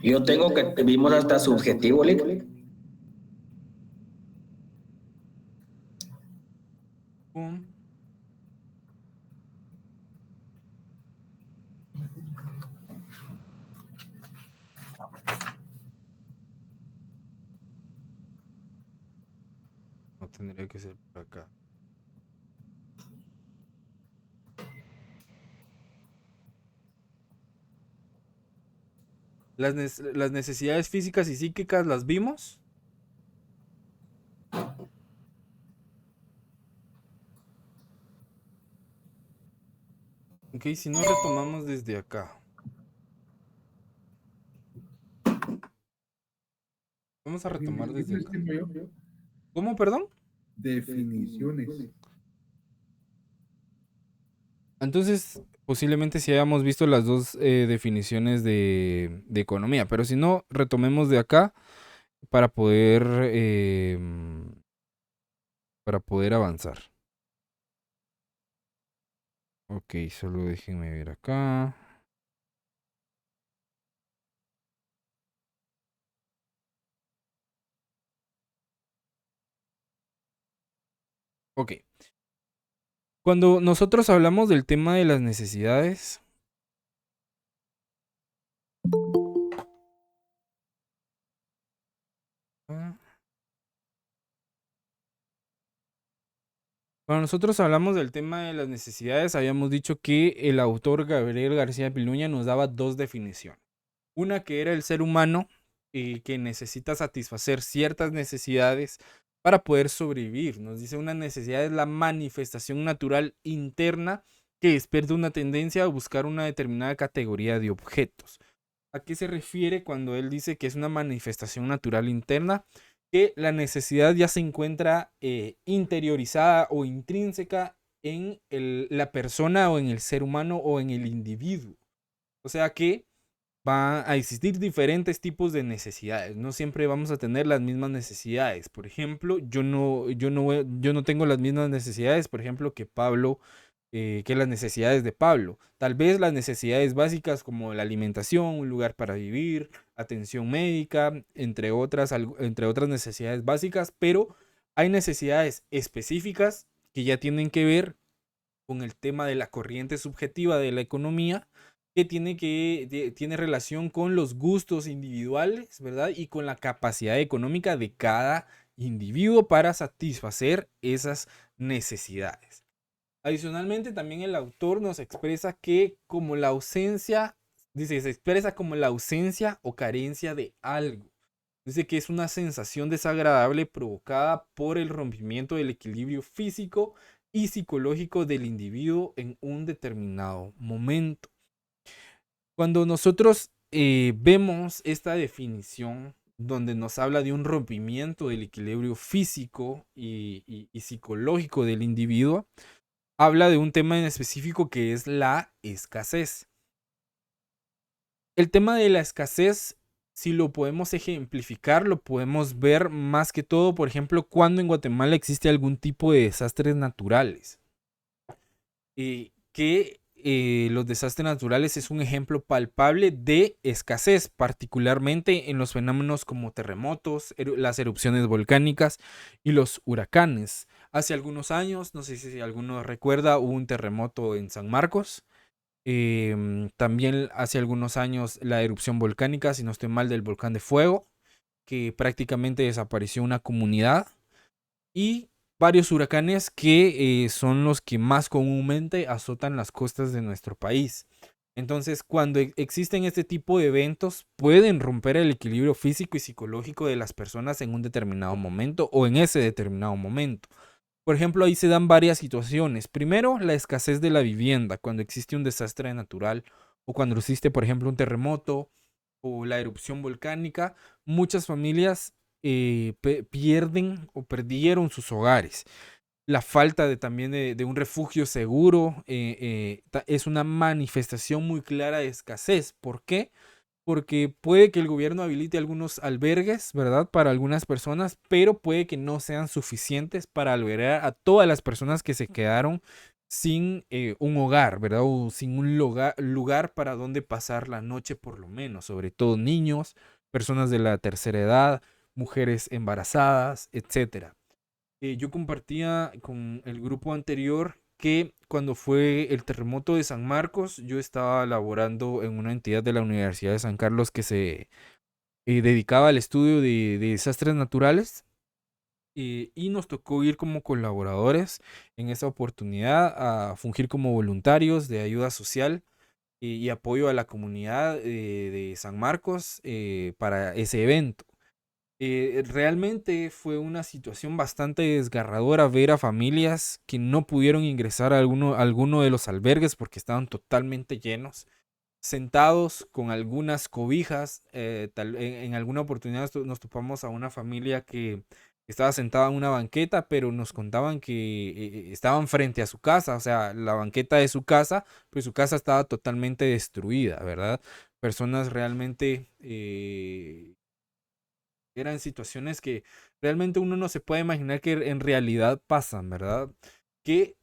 Yo tengo que vimos hasta subjetivo, Lick. Pum. No tendría que ser por acá. Las necesidades físicas y psíquicas las vimos. Ok, si no retomamos desde acá. Vamos a retomar desde acá. ¿Cómo, perdón? Definiciones. Entonces, posiblemente sí hayamos visto las dos definiciones de economía, pero si no, retomemos de acá para poder avanzar. Ok, solo déjenme ver acá. Ok. Cuando nosotros hablamos del tema de las necesidades, cuando nosotros hablamos del tema de las necesidades, habíamos dicho que el autor Gabriel García Piluña nos daba dos definiciones. Una que era el ser humano que necesita satisfacer ciertas necesidades para poder sobrevivir. Nos dice una necesidad es la manifestación natural interna que despierta una tendencia a buscar una determinada categoría de objetos. ¿A qué se refiere cuando él dice que es una manifestación natural interna? Que la necesidad ya se encuentra interiorizada o intrínseca en la persona o en el ser humano o en el individuo. O sea que va a existir diferentes tipos de necesidades. No siempre vamos a tener las mismas necesidades. Por ejemplo, yo no tengo las mismas necesidades, por ejemplo, que Pablo, que las necesidades de Pablo. Tal vez las necesidades básicas como la alimentación, un lugar para vivir, atención médica, entre otras necesidades básicas, pero hay necesidades específicas que ya tienen que ver con el tema de la corriente subjetiva de la economía, que tiene relación con los gustos individuales, ¿verdad? Y con la capacidad económica de cada individuo para satisfacer esas necesidades. Adicionalmente, también el autor nos expresa que como la ausencia, dice, se expresa como la ausencia o carencia de algo. Dice que es una sensación desagradable provocada por el rompimiento del equilibrio físico y psicológico del individuo en un determinado momento. Cuando nosotros vemos esta definición donde nos habla de un rompimiento del equilibrio físico y psicológico del individuo, habla de un tema en específico que es la escasez. El tema de la escasez, si lo podemos ejemplificar, lo podemos ver más que todo, por ejemplo, cuando en Guatemala existe algún tipo de desastres naturales. Los desastres naturales es un ejemplo palpable de escasez, particularmente en los fenómenos como terremotos, las erupciones volcánicas y los huracanes. Hace algunos años, no sé si alguno recuerda, hubo un terremoto en San Marcos. También hace algunos años la erupción volcánica, si no estoy mal, del volcán de Fuego, que prácticamente desapareció una comunidad. Y varios huracanes que son los que más comúnmente azotan las costas de nuestro país. Entonces, cuando existen este tipo de eventos, pueden romper el equilibrio físico y psicológico de las personas en un determinado momento o en ese determinado momento. Por ejemplo, ahí se dan varias situaciones. Primero, la escasez de la vivienda, cuando existe un desastre natural o cuando existe, por ejemplo, un terremoto o la erupción volcánica, muchas familias pierden o perdieron sus hogares. La falta también de un refugio seguro es una manifestación muy clara de escasez. ¿Por qué? Porque puede que el gobierno habilite algunos albergues, ¿verdad? Para algunas personas, pero puede que no sean suficientes para albergar a todas las personas que se quedaron sin un hogar, ¿verdad? O sin un lugar para donde pasar la noche por lo menos, sobre todo niños, personas de la tercera edad, mujeres embarazadas, etcétera. Yo compartía con el grupo anterior que cuando fue el terremoto de San Marcos, yo estaba laborando en una entidad de la Universidad de San Carlos que se dedicaba al estudio de desastres naturales, y nos tocó ir como colaboradores en esa oportunidad a fungir como voluntarios de ayuda social y apoyo a la comunidad de San Marcos para ese evento. Realmente fue una situación bastante desgarradora ver a familias que no pudieron ingresar a alguno de los albergues porque estaban totalmente llenos, sentados con algunas cobijas. En alguna oportunidad nos topamos a una familia que estaba sentada en una banqueta, pero nos contaban que estaban frente a su casa, o sea, la banqueta de su casa, pues su casa estaba totalmente destruida, ¿verdad? Personas realmente eran situaciones que realmente uno no se puede imaginar que en realidad pasan, ¿verdad? Que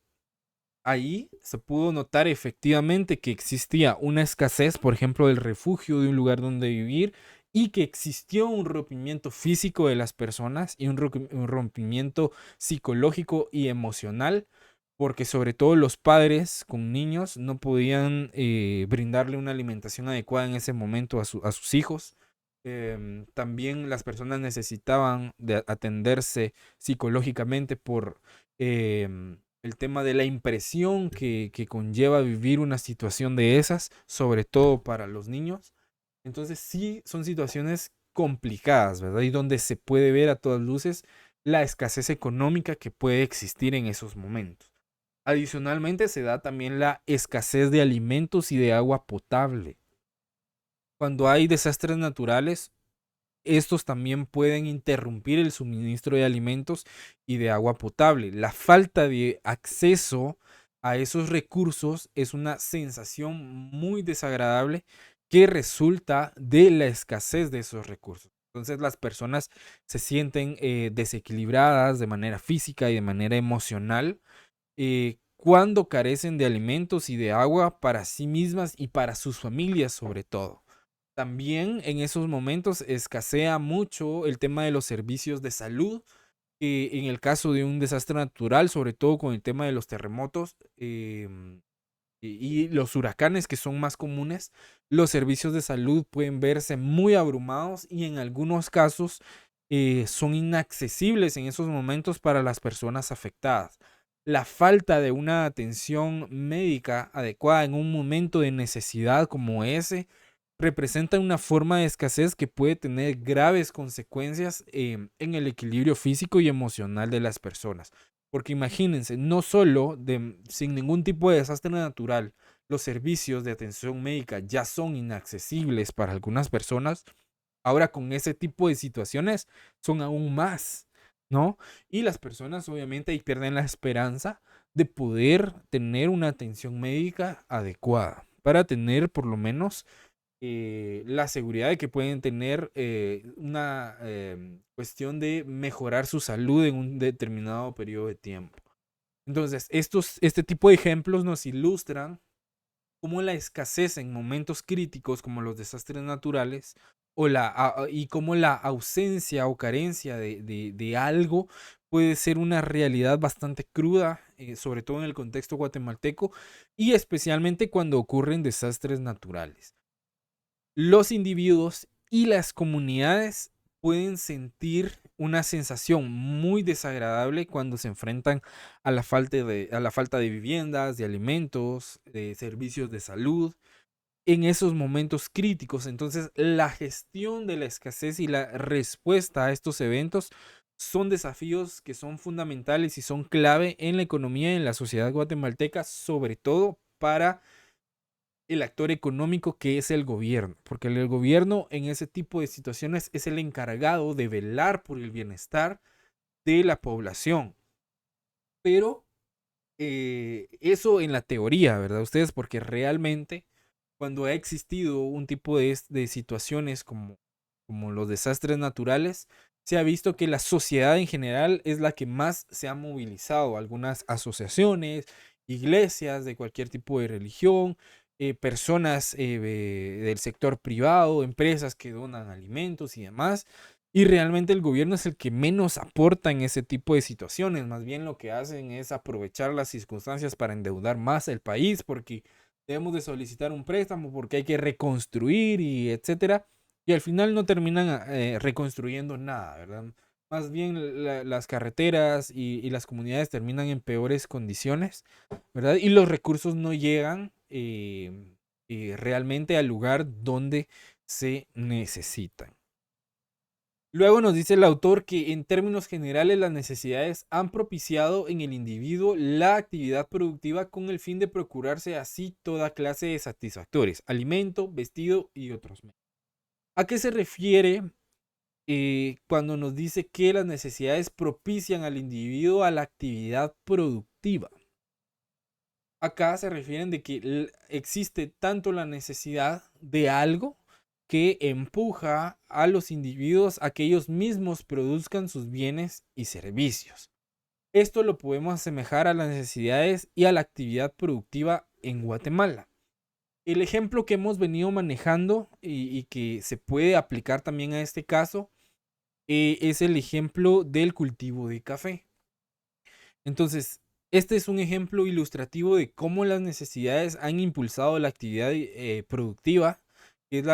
ahí se pudo notar efectivamente que existía una escasez, por ejemplo, del refugio, de un lugar donde vivir, y que existió un rompimiento físico de las personas y un rompimiento psicológico y emocional, porque sobre todo los padres con niños no podían brindarle una alimentación adecuada en ese momento a sus hijos. También las personas necesitaban de atenderse psicológicamente por el tema de la impresión que conlleva vivir una situación de esas, sobre todo para los niños. Entonces sí son situaciones complicadas, ¿verdad? Y donde se puede ver a todas luces la escasez económica que puede existir en esos momentos. Adicionalmente se da también la escasez de alimentos y de agua potable. Cuando hay desastres naturales, estos también pueden interrumpir el suministro de alimentos y de agua potable. La falta de acceso a esos recursos es una sensación muy desagradable que resulta de la escasez de esos recursos. Entonces las personas se sienten desequilibradas de manera física y de manera emocional cuando carecen de alimentos y de agua para sí mismas y para sus familias sobre todo. También en esos momentos escasea mucho el tema de los servicios de salud. En el caso de un desastre natural, sobre todo con el tema de los terremotos y los huracanes que son más comunes, los servicios de salud pueden verse muy abrumados y en algunos casos son inaccesibles en esos momentos para las personas afectadas. La falta de una atención médica adecuada en un momento de necesidad como ese representa una forma de escasez que puede tener graves consecuencias en el equilibrio físico y emocional de las personas. Porque imagínense, no solo sin ningún tipo de desastre natural, los servicios de atención médica ya son inaccesibles para algunas personas, ahora con ese tipo de situaciones son aún más, ¿no? Y las personas obviamente ahí pierden la esperanza de poder tener una atención médica adecuada para tener por lo menos la seguridad de que pueden tener una cuestión de mejorar su salud en un determinado periodo de tiempo. Entonces, este tipo de ejemplos nos ilustran cómo la escasez en momentos críticos como los desastres naturales y cómo la ausencia o carencia de algo puede ser una realidad bastante cruda, sobre todo en el contexto guatemalteco y especialmente cuando ocurren desastres naturales. Los individuos y las comunidades pueden sentir una sensación muy desagradable cuando se enfrentan a la falta de viviendas, de alimentos, de servicios de salud en esos momentos críticos. Entonces, la gestión de la escasez y la respuesta a estos eventos son desafíos que son fundamentales y son clave en la economía y en la sociedad guatemalteca, sobre todo para el actor económico que es el gobierno, porque el gobierno en ese tipo de situaciones es el encargado de velar por el bienestar de la población. Pero eso en la teoría, ¿verdad? Ustedes, porque realmente cuando ha existido un tipo de situaciones como los desastres naturales, se ha visto que la sociedad en general es la que más se ha movilizado. Algunas asociaciones iglesias de cualquier tipo de religión, personas del sector privado, empresas que donan alimentos y demás. Y realmente el gobierno es el que menos aporta en ese tipo de situaciones. Más bien lo que hacen es aprovechar las circunstancias para endeudar más el país porque debemos de solicitar un préstamo, porque hay que reconstruir y etcétera. Y al final no terminan reconstruyendo nada, ¿verdad? Más bien las carreteras y las comunidades terminan en peores condiciones, ¿verdad? Y los recursos no llegan realmente al lugar donde se necesitan. Luego nos dice el autor que en términos generales las necesidades han propiciado en el individuo la actividad productiva con el fin de procurarse así toda clase de satisfactores, alimento, vestido y otros medios. ¿A qué se refiere cuando nos dice que las necesidades propician al individuo a la actividad productiva? Acá se refieren de que existe tanto la necesidad de algo que empuja a los individuos a que ellos mismos produzcan sus bienes y servicios. Esto lo podemos asemejar a las necesidades y a la actividad productiva en Guatemala. El ejemplo que hemos venido manejando y que se puede aplicar también a este caso es el ejemplo del cultivo de café. Entonces, este es un ejemplo ilustrativo de cómo las necesidades han impulsado la actividad productiva, que es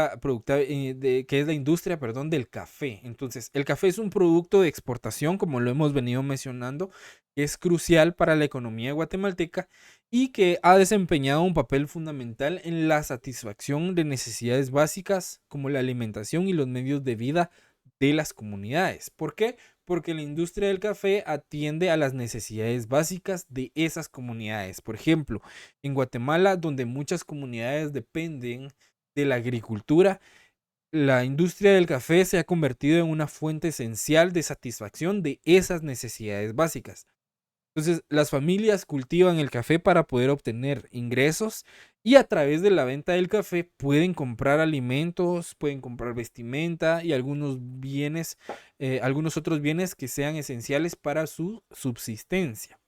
que es la industria, perdón, del café. Entonces, el café es un producto de exportación, como lo hemos venido mencionando, que es crucial para la economía guatemalteca y que ha desempeñado un papel fundamental en la satisfacción de necesidades básicas como la alimentación y los medios de vida de las comunidades. ¿Por qué? Porque la industria del café atiende a las necesidades básicas de esas comunidades. Por ejemplo, en Guatemala, donde muchas comunidades dependen de la agricultura, la industria del café se ha convertido en una fuente esencial de satisfacción de esas necesidades básicas. Entonces, las familias cultivan el café para poder obtener ingresos y a través de la venta del café pueden comprar alimentos, pueden comprar vestimenta y algunos bienes, algunos otros bienes que sean esenciales para su subsistencia.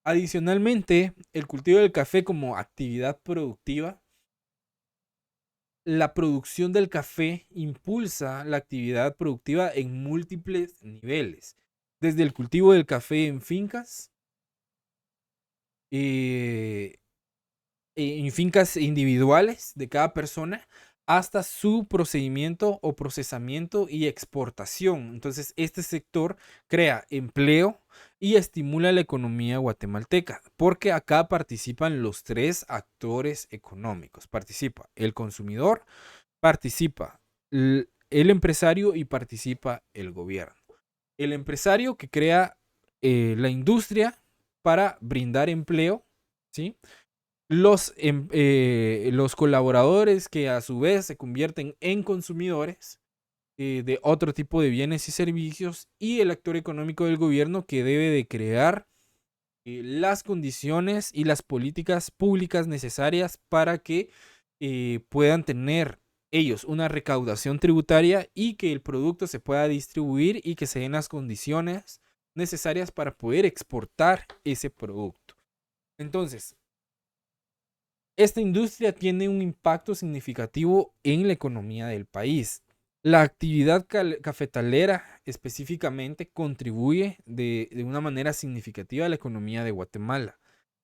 Adicionalmente, el cultivo del café como actividad productiva, la producción del café impulsa la actividad productiva en múltiples niveles, desde el cultivo del café en fincas, eh, en fincas individuales de cada persona hasta su procedimiento o procesamiento y exportación. Entonces, este sector crea empleo y estimula la economía guatemalteca, porque acá participan los tres actores económicos. Participa el consumidor, participa el empresario y participa el gobierno. El empresario que crea la industria para brindar empleo, ¿sí? Los colaboradores que a su vez se convierten en consumidores de otro tipo de bienes y servicios y el actor económico del gobierno que debe de crear las condiciones y las políticas públicas necesarias para que puedan tener ellos una recaudación tributaria y que el producto se pueda distribuir y que se den las condiciones necesarias para poder exportar ese producto. Entonces, esta industria tiene un impacto significativo en la economía del país. La actividad cafetalera específicamente contribuye de una manera significativa a la economía de Guatemala.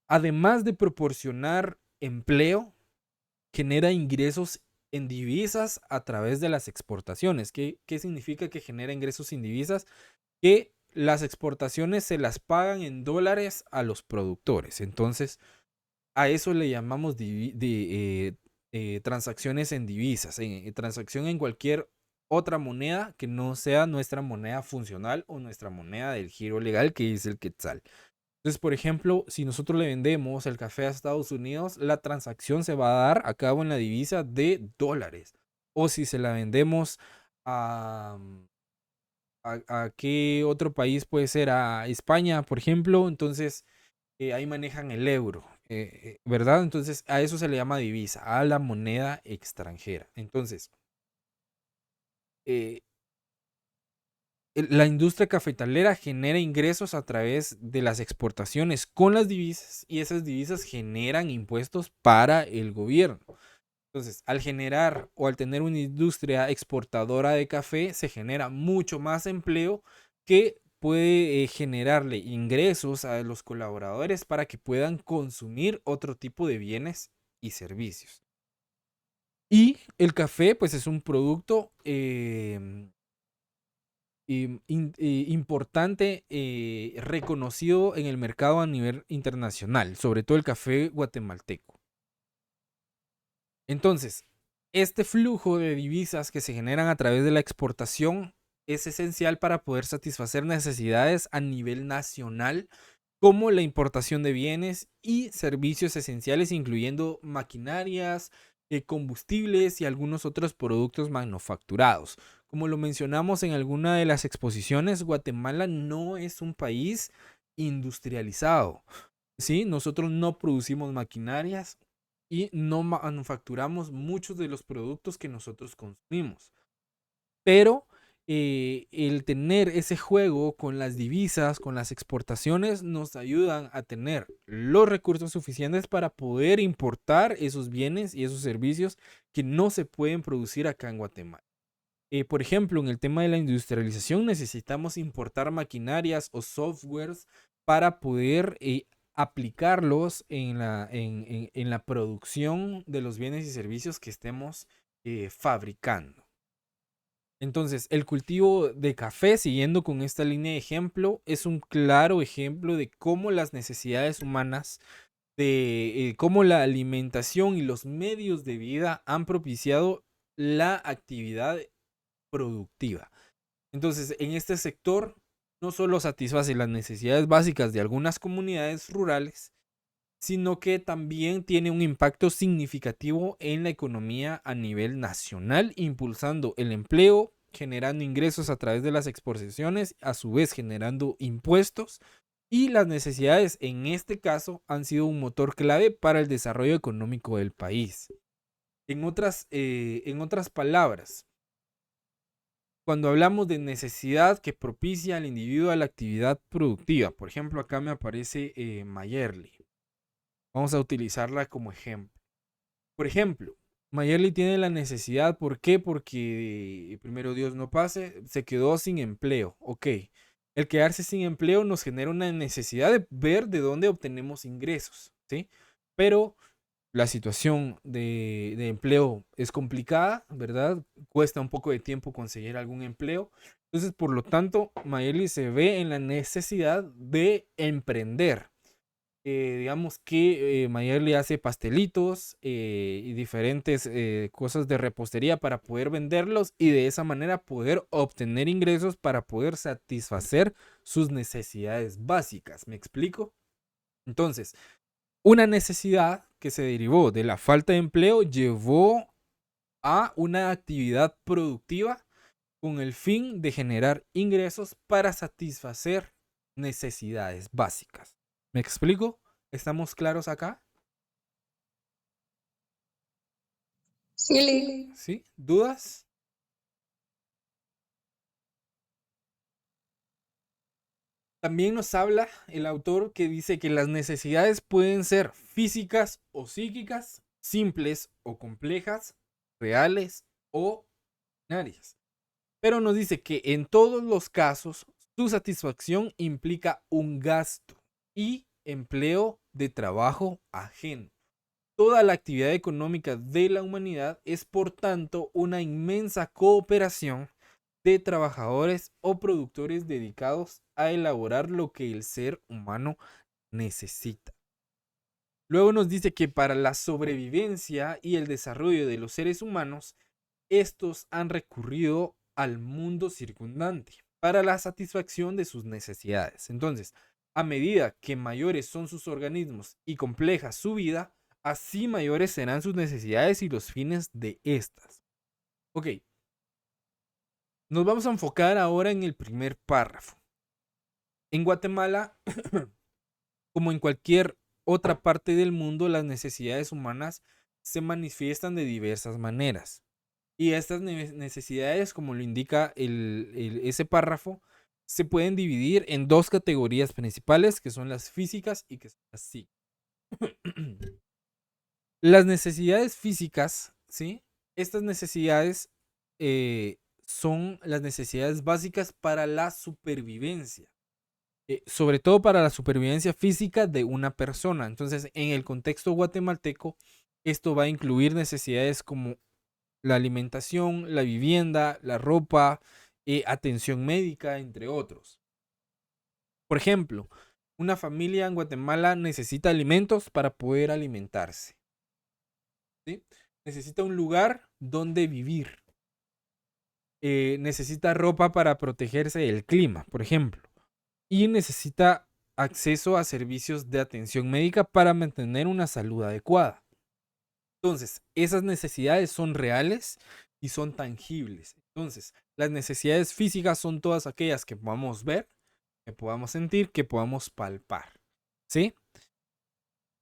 Además de proporcionar empleo, genera ingresos en divisas a través de las exportaciones. ¿Qué significa que genera ingresos en divisas? Que las exportaciones se las pagan en dólares a los productores. Entonces, a eso le llamamos transacciones en divisas, transacción en cualquier otra moneda que no sea nuestra moneda funcional o nuestra moneda del giro legal, que es el quetzal. Entonces, por ejemplo, si nosotros le vendemos el café a Estados Unidos, la transacción se va a dar a cabo en la divisa de dólares. O si se la vendemos a, a qué otro país puede ser, a España, por ejemplo, entonces ahí manejan el euro, ¿verdad? Entonces a eso se le llama divisa, a la moneda extranjera. Entonces, eh, La industria cafetalera genera ingresos a través de las exportaciones con las divisas y esas divisas generan impuestos para el gobierno. Entonces, al generar o al tener una industria exportadora de café, se genera mucho más empleo que puede generarle ingresos a los colaboradores para que puedan consumir otro tipo de bienes y servicios. Y el café, pues es un producto importante, reconocido en el mercado a nivel internacional, sobre todo el café guatemalteco. Entonces, este flujo de divisas que se generan a través de la exportación es esencial para poder satisfacer necesidades a nivel nacional, como la importación de bienes y servicios esenciales, incluyendo maquinarias, combustibles y algunos otros productos manufacturados. Como lo mencionamos en alguna de las exposiciones, Guatemala no es un país industrializado, ¿sí? Nosotros no producimos maquinarias y no manufacturamos muchos de los productos que nosotros consumimos. Pero el tener ese juego con las divisas, con las exportaciones, nos ayudan a tener los recursos suficientes para poder importar esos bienes y esos servicios que no se pueden producir acá en Guatemala. Por ejemplo, en el tema de la industrialización necesitamos importar maquinarias o softwares para poder aplicarlos en la producción de los bienes y servicios que estemos fabricando. Entonces, el cultivo de café, siguiendo con esta línea de ejemplo, es un claro ejemplo de cómo las necesidades humanas, de cómo la alimentación y los medios de vida han propiciado la actividad productiva. Entonces, en este sector no solo satisface las necesidades básicas de algunas comunidades rurales, sino que también tiene un impacto significativo en la economía a nivel nacional, impulsando el empleo, generando ingresos a través de las exportaciones, a su vez generando impuestos, y las necesidades en este caso han sido un motor clave para el desarrollo económico del país. En otras palabras, cuando hablamos de necesidad que propicia al individuo a la actividad productiva, por ejemplo, acá me aparece Mayerly. Vamos a utilizarla como ejemplo. Por ejemplo, Mayerly tiene la necesidad, ¿por qué? Porque primero Dios no pase, se quedó sin empleo. Ok, el quedarse sin empleo nos genera una necesidad de ver de dónde obtenemos ingresos, ¿sí? Pero la situación de empleo es complicada, ¿verdad? Cuesta un poco de tiempo conseguir algún empleo. Entonces, por lo tanto, Mayerly se ve en la necesidad de emprender. Digamos que Mayerly hace pastelitos y diferentes cosas de repostería para poder venderlos y de esa manera poder obtener ingresos para poder satisfacer sus necesidades básicas. ¿Me explico? Entonces, una necesidad que se derivó de la falta de empleo llevó a una actividad productiva con el fin de generar ingresos para satisfacer necesidades básicas. ¿Me explico? ¿Estamos claros acá? Sí. ¿Sí? ¿Dudas? También nos habla el autor que dice que las necesidades pueden ser físicas o psíquicas, simples o complejas, reales o imaginarias. Pero nos dice que en todos los casos su satisfacción implica un gasto y empleo de trabajo ajeno. Toda la actividad económica de la humanidad es, por tanto, una inmensa cooperación de trabajadores o productores dedicados a elaborar lo que el ser humano necesita. Luego nos dice que para la sobrevivencia y el desarrollo de los seres humanos, estos han recurrido al mundo circundante para la satisfacción de sus necesidades. Entonces, a medida que mayores son sus organismos y compleja su vida, así mayores serán sus necesidades y los fines de estas. Ok, nos vamos a enfocar ahora en el primer párrafo. En Guatemala, como en cualquier otra parte del mundo, las necesidades humanas se manifiestan de diversas maneras. Y estas necesidades, como lo indica ese párrafo, se pueden dividir en dos categorías principales, que son las físicas y que son las psíquicas. Las necesidades físicas, ¿sí? Estas necesidades son las necesidades básicas para la supervivencia. Sobre todo para la supervivencia física de una persona. Entonces, en el contexto guatemalteco, esto va a incluir necesidades como la alimentación, la vivienda, la ropa, atención médica, entre otros. Por ejemplo, una familia en Guatemala necesita alimentos para poder alimentarse, ¿sí? Necesita un lugar donde vivir. Necesita ropa para protegerse del clima, por ejemplo. Y necesita acceso a servicios de atención médica para mantener una salud adecuada. Entonces, esas necesidades son reales y son tangibles. Entonces, las necesidades físicas son todas aquellas que podamos ver, que podamos sentir, que podamos palpar, ¿sí?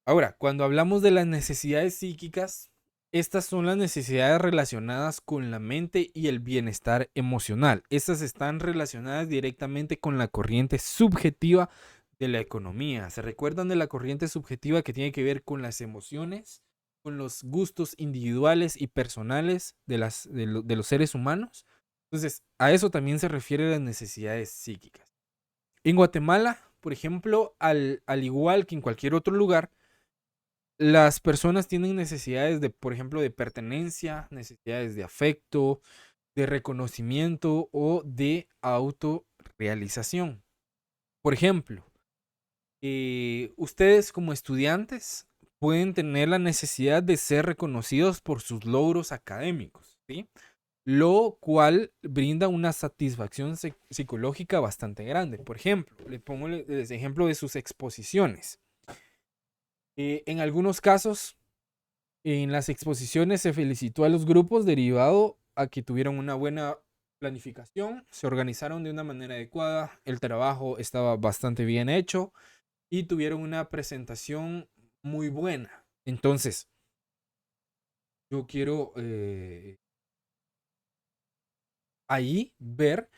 Ahora, cuando hablamos de las necesidades psíquicas, estas son las necesidades relacionadas con la mente y el bienestar emocional. Estas están relacionadas directamente con la corriente subjetiva de la economía. ¿Se recuerdan de la corriente subjetiva que tiene que ver con las emociones, con los gustos individuales y personales de los seres humanos? Entonces, a eso también se refiere las necesidades psíquicas. En Guatemala, por ejemplo, al igual que en cualquier otro lugar, las personas tienen necesidades de, por ejemplo, de pertenencia, necesidades de afecto, de reconocimiento o de autorrealización. Por ejemplo, ustedes como estudiantes pueden tener la necesidad de ser reconocidos por sus logros académicos, ¿sí? Lo cual brinda una satisfacción psicológica bastante grande. Por ejemplo, le pongo el ejemplo de sus exposiciones. En algunos casos, en las exposiciones se felicitó a los grupos derivado a que tuvieron una buena planificación, se organizaron de una manera adecuada, el trabajo estaba bastante bien hecho y tuvieron una presentación muy buena. Entonces, yo quiero ahí ver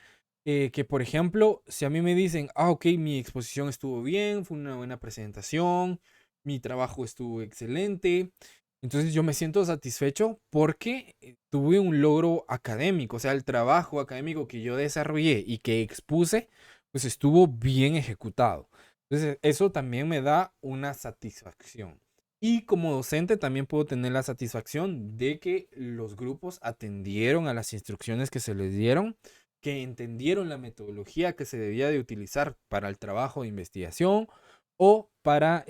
que, por ejemplo, si a mí me dicen, ok, mi exposición estuvo bien, fue una buena presentación, mi trabajo estuvo excelente, entonces yo me siento satisfecho porque tuve un logro académico, o sea, el trabajo académico que yo desarrollé y que expuse, pues estuvo bien ejecutado. Entonces, eso también me da una satisfacción. Y como docente también puedo tener la satisfacción de que los grupos atendieron a las instrucciones que se les dieron, que entendieron la metodología que se debía de utilizar para el trabajo de investigación o para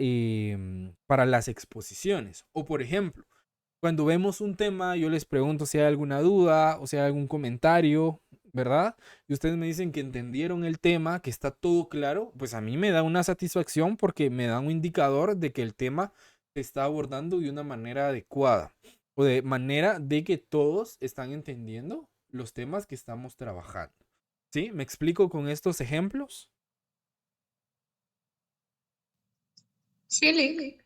las exposiciones. O por ejemplo, cuando vemos un tema, yo les pregunto si hay alguna duda o si hay algún comentario, ¿verdad? Y ustedes me dicen que entendieron el tema, que está todo claro, pues a mí me da una satisfacción porque me da un indicador de que el tema se está abordando de una manera adecuada o de manera de que todos están entendiendo los temas que estamos trabajando. ¿Sí? ¿Me explico con estos ejemplos? Sí, Lili.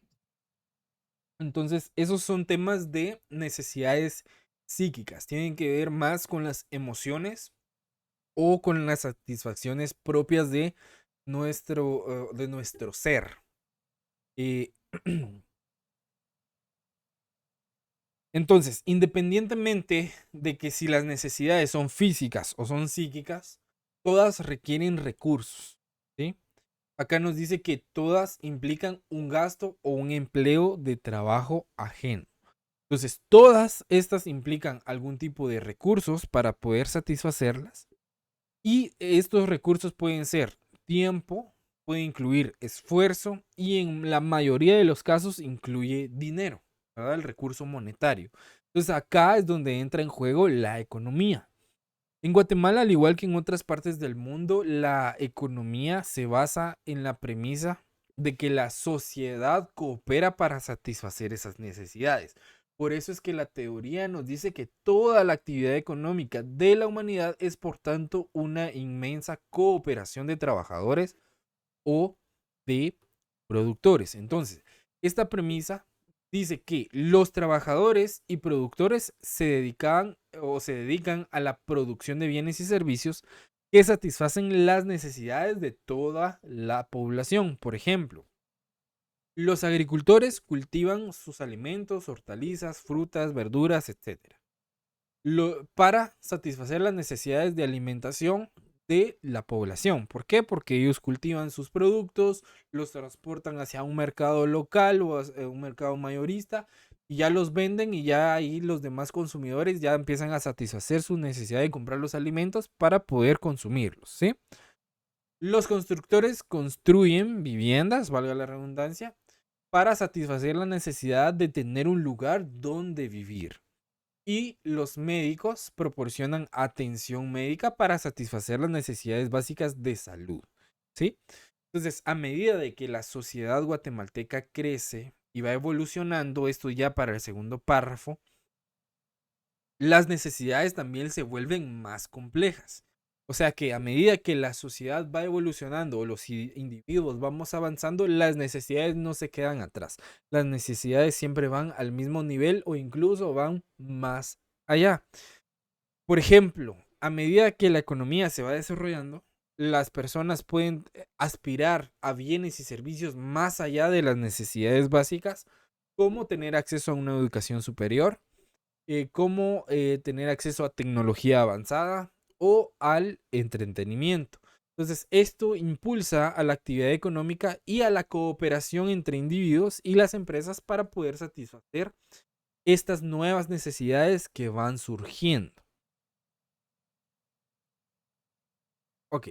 Entonces, esos son temas de necesidades psíquicas. Tienen que ver más con las emociones o con las satisfacciones propias de nuestro ser. Entonces, independientemente de que si las necesidades son físicas o son psíquicas, todas requieren recursos, ¿sí? Acá nos dice que todas implican un gasto o un empleo de trabajo ajeno. Entonces, todas estas implican algún tipo de recursos para poder satisfacerlas. Y estos recursos pueden ser tiempo, puede incluir esfuerzo y en la mayoría de los casos incluye dinero, ¿verdad? El recurso monetario. Entonces, acá es donde entra en juego la economía. En Guatemala, al igual que en otras partes del mundo, la economía se basa en la premisa de que la sociedad coopera para satisfacer esas necesidades. Por eso es que la teoría nos dice que toda la actividad económica de la humanidad es, por tanto, una inmensa cooperación de trabajadores o de productores. Entonces, esta premisa dice que los trabajadores y productores se dedican a la producción de bienes y servicios que satisfacen las necesidades de toda la población. Por ejemplo, los agricultores cultivan sus alimentos, hortalizas, frutas, verduras, etc. Para satisfacer las necesidades de alimentación de la población. ¿Por qué? Porque ellos cultivan sus productos, los transportan hacia un mercado local o un mercado mayorista y ya los venden, y ya ahí los demás consumidores ya empiezan a satisfacer su necesidad de comprar los alimentos para poder consumirlos, ¿sí? Los constructores construyen viviendas, valga la redundancia, para satisfacer la necesidad de tener un lugar donde vivir. Y los médicos proporcionan atención médica para satisfacer las necesidades básicas de salud, ¿sí? Entonces, a medida de que la sociedad guatemalteca crece y va evolucionando, esto ya para el segundo párrafo, las necesidades también se vuelven más complejas. O sea que a medida que la sociedad va evolucionando o los individuos vamos avanzando, las necesidades no se quedan atrás. Las necesidades siempre van al mismo nivel o incluso van más allá. Por ejemplo, a medida que la economía se va desarrollando, las personas pueden aspirar a bienes y servicios más allá de las necesidades básicas, como tener acceso a una educación superior, como tener acceso a tecnología avanzada o al entretenimiento. Entonces, esto impulsa a la actividad económica y a la cooperación entre individuos y las empresas para poder satisfacer estas nuevas necesidades que van surgiendo. Ok.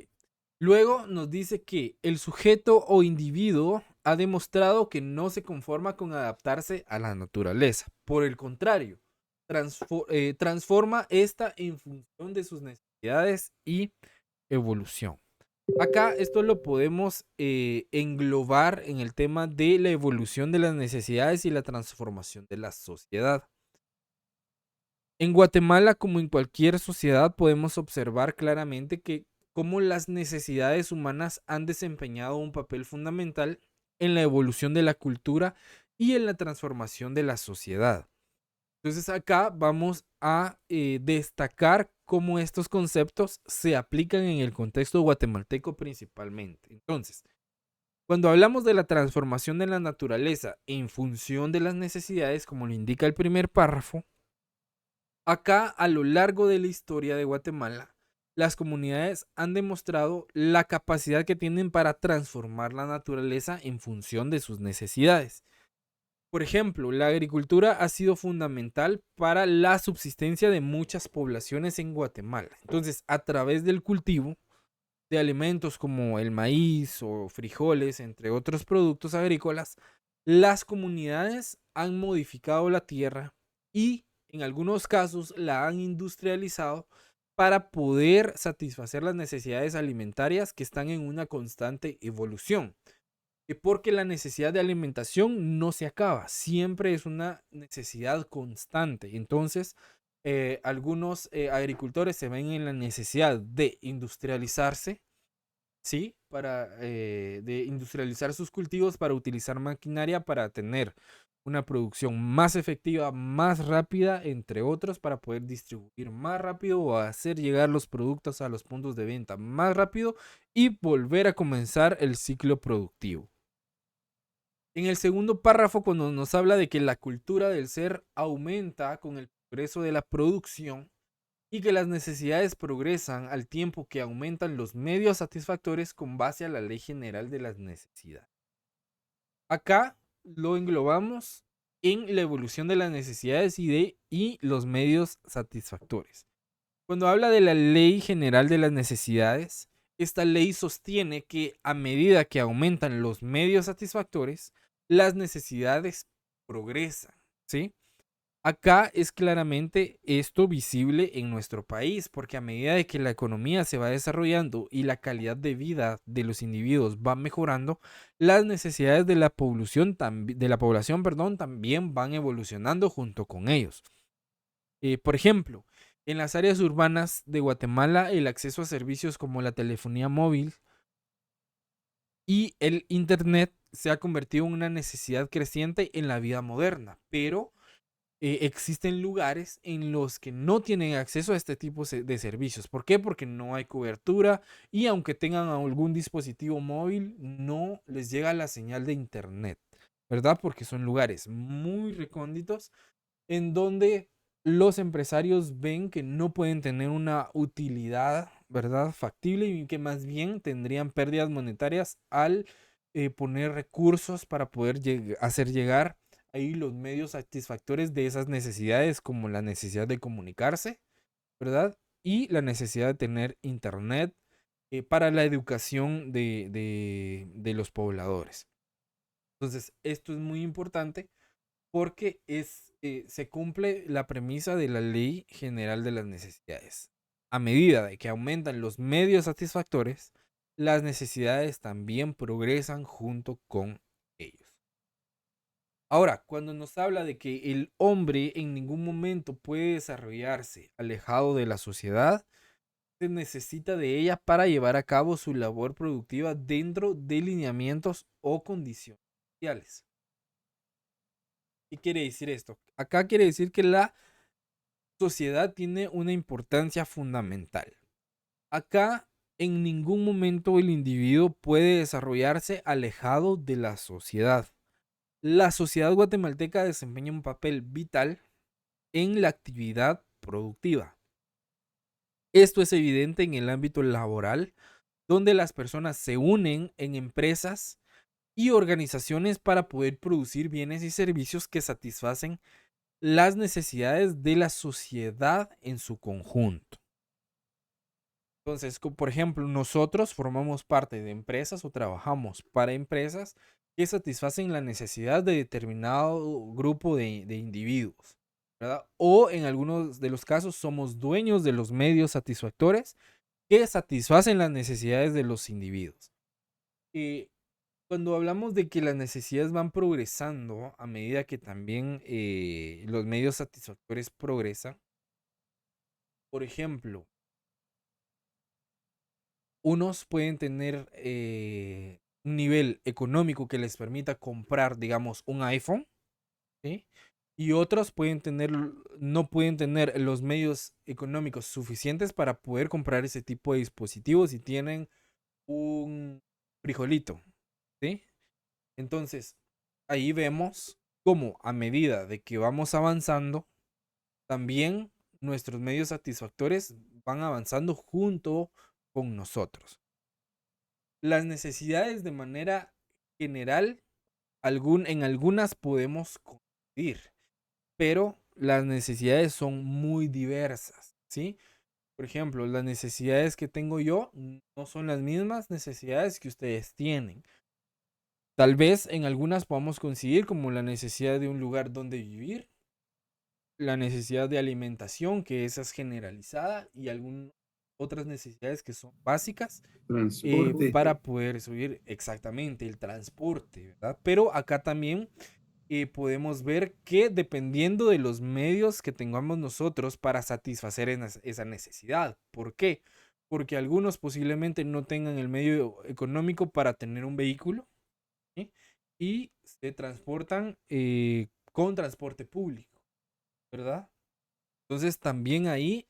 Luego nos dice que el sujeto o individuo ha demostrado que no se conforma con adaptarse a la naturaleza. Por el contrario, transforma esta en función de sus necesidades y evolución. Acá esto lo podemos englobar en el tema de la evolución de las necesidades y la transformación de la sociedad. En Guatemala, como en cualquier sociedad, podemos observar claramente que cómo las necesidades humanas han desempeñado un papel fundamental en la evolución de la cultura y en la transformación de la sociedad. Entonces acá vamos a destacar cómo estos conceptos se aplican en el contexto guatemalteco principalmente. Entonces, cuando hablamos de la transformación de la naturaleza en función de las necesidades, como lo indica el primer párrafo, acá a lo largo de la historia de Guatemala, las comunidades han demostrado la capacidad que tienen para transformar la naturaleza en función de sus necesidades. Por ejemplo, la agricultura ha sido fundamental para la subsistencia de muchas poblaciones en Guatemala. Entonces, a través del cultivo de alimentos como el maíz o frijoles, entre otros productos agrícolas, las comunidades han modificado la tierra y en algunos casos la han industrializado para poder satisfacer las necesidades alimentarias que están en una constante evolución. Porque la necesidad de alimentación no se acaba, siempre es una necesidad constante. Entonces, algunos agricultores se ven en la necesidad de industrializarse, ¿sí? De industrializar sus cultivos para utilizar maquinaria para tener una producción más efectiva, más rápida, entre otros, para poder distribuir más rápido o hacer llegar los productos a los puntos de venta más rápido y volver a comenzar el ciclo productivo. En el segundo párrafo, cuando nos habla de que la cultura del ser aumenta con el progreso de la producción y que las necesidades progresan al tiempo que aumentan los medios satisfactores con base a la Ley General de las Necesidades. Acá lo englobamos en la evolución de las necesidades y los medios satisfactores. Cuando habla de la Ley General de las Necesidades, esta ley sostiene que a medida que aumentan los medios satisfactores, las necesidades progresan, ¿sí? Acá es claramente esto visible en nuestro país, porque a medida de que la economía se va desarrollando y la calidad de vida de los individuos va mejorando, las necesidades de la población, también van evolucionando junto con ellos. Por ejemplo, en las áreas urbanas de Guatemala, el acceso a servicios como la telefonía móvil y el internet se ha convertido en una necesidad creciente en la vida moderna, pero existen lugares en los que no tienen acceso a este tipo de servicios. ¿Por qué? Porque no hay cobertura y aunque tengan algún dispositivo móvil, no les llega la señal de internet, ¿verdad? Porque son lugares muy recónditos en donde los empresarios ven que no pueden tener una utilidad, ¿verdad? Factible y que más bien tendrían pérdidas monetarias al poner recursos para poder hacer llegar ahí los medios satisfactores de esas necesidades, como la necesidad de comunicarse, ¿verdad? Y la necesidad de tener internet para la educación de los pobladores. Entonces, esto es muy importante porque se cumple la premisa de la Ley General de las Necesidades. A medida de que aumentan los medios satisfactores, las necesidades también progresan junto con ellos. Ahora, cuando nos habla de que el hombre en ningún momento puede desarrollarse alejado de la sociedad, se necesita de ella para llevar a cabo su labor productiva dentro de lineamientos o condiciones sociales. ¿Qué quiere decir esto? Acá quiere decir que la sociedad tiene una importancia fundamental. Acá en ningún momento el individuo puede desarrollarse alejado de la sociedad. La sociedad guatemalteca desempeña un papel vital en la actividad productiva. Esto es evidente en el ámbito laboral, donde las personas se unen en empresas y organizaciones para poder producir bienes y servicios que satisfacen las necesidades de la sociedad en su conjunto. Entonces, por ejemplo, nosotros formamos parte de empresas o trabajamos para empresas que satisfacen la necesidad de determinado grupo de individuos, ¿verdad? O en algunos de los casos somos dueños de los medios satisfactores que satisfacen las necesidades de los individuos. Cuando hablamos de que las necesidades van progresando a medida que también los medios satisfactores progresan, por ejemplo, unos pueden tener un nivel económico que les permita comprar, digamos, un iPhone, ¿sí? Y otros no pueden tener los medios económicos suficientes para poder comprar ese tipo de dispositivos y tienen un frijolito, ¿sí? Entonces, ahí vemos cómo a medida de que vamos avanzando, también nuestros medios satisfactores van avanzando junto con nosotros. Las necesidades de manera general, en algunas podemos coincidir, pero las necesidades son muy diversas, ¿sí? Por ejemplo, las necesidades que tengo yo no son las mismas necesidades que ustedes tienen. Tal vez en algunas podamos coincidir, como la necesidad de un lugar donde vivir, la necesidad de alimentación, que esa es generalizada, y algunas otras necesidades que son básicas Transporte. para poder subir exactamente el transporte, ¿verdad? Pero acá también podemos ver que dependiendo de los medios que tengamos nosotros para satisfacer esa necesidad. ¿Por qué? Porque algunos posiblemente no tengan el medio económico para tener un vehículo, ¿sí? Y se transportan con transporte público, ¿verdad? Entonces también ahí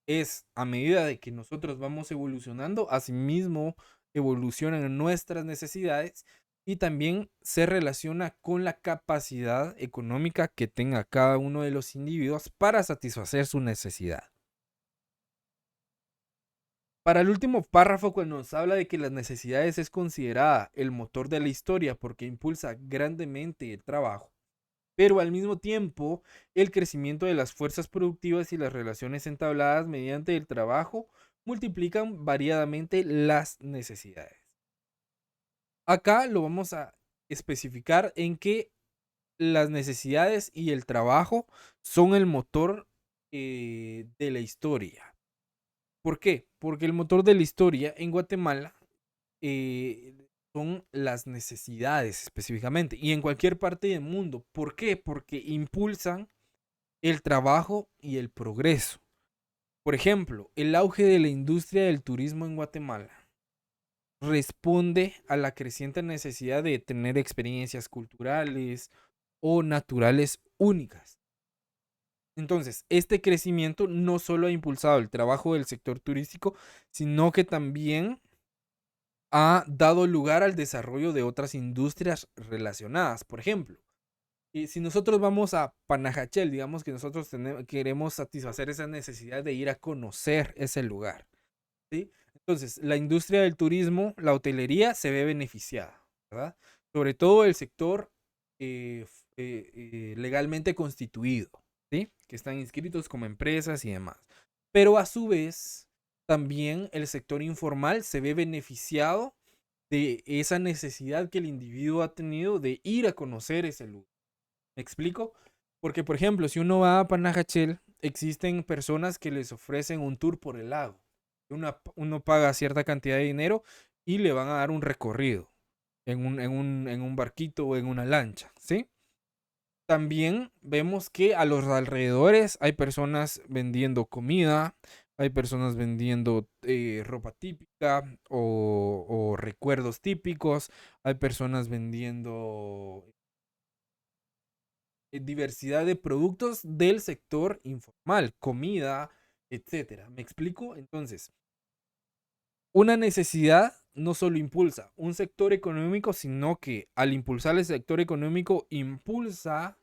es a medida de que nosotros vamos evolucionando, asimismo evolucionan nuestras necesidades y también se relaciona con la capacidad económica que tenga cada uno de los individuos para satisfacer su necesidad. Para el último párrafo, cuando nos habla de que las necesidades es considerada el motor de la historia porque impulsa grandemente el trabajo, pero al mismo tiempo el crecimiento de las fuerzas productivas y las relaciones entabladas mediante el trabajo multiplican variadamente las necesidades. Acá lo vamos a especificar en que las necesidades y el trabajo son el motor de la historia. ¿Por qué? Porque el motor de la historia en Guatemala son las necesidades específicamente y en cualquier parte del mundo. ¿Por qué? Porque impulsan el trabajo y el progreso. Por ejemplo, el auge de la industria del turismo en Guatemala responde a la creciente necesidad de tener experiencias culturales o naturales únicas. Entonces, este crecimiento no solo ha impulsado el trabajo del sector turístico, sino que también ha dado lugar al desarrollo de otras industrias relacionadas. Por ejemplo, si nosotros vamos a Panajachel, digamos que nosotros queremos satisfacer esa necesidad de ir a conocer ese lugar, ¿sí? Entonces, la industria del turismo, la hotelería, se ve beneficiada, ¿verdad? Sobre todo el sector legalmente constituido, ¿sí? Que están inscritos como empresas y demás. Pero a su vez, también el sector informal se ve beneficiado de esa necesidad que el individuo ha tenido de ir a conocer ese lugar. ¿Me explico? Porque, por ejemplo, si uno va a Panajachel, existen personas que les ofrecen un tour por el lago. Uno paga cierta cantidad de dinero y le van a dar un recorrido en un barquito o en una lancha, ¿sí? También vemos que a los alrededores hay personas vendiendo comida, hay personas vendiendo ropa típica o recuerdos típicos, hay personas vendiendo diversidad de productos del sector informal, comida, etcétera. ¿Me explico? Entonces, una necesidad no solo impulsa un sector económico, sino que al impulsar el sector económico, impulsa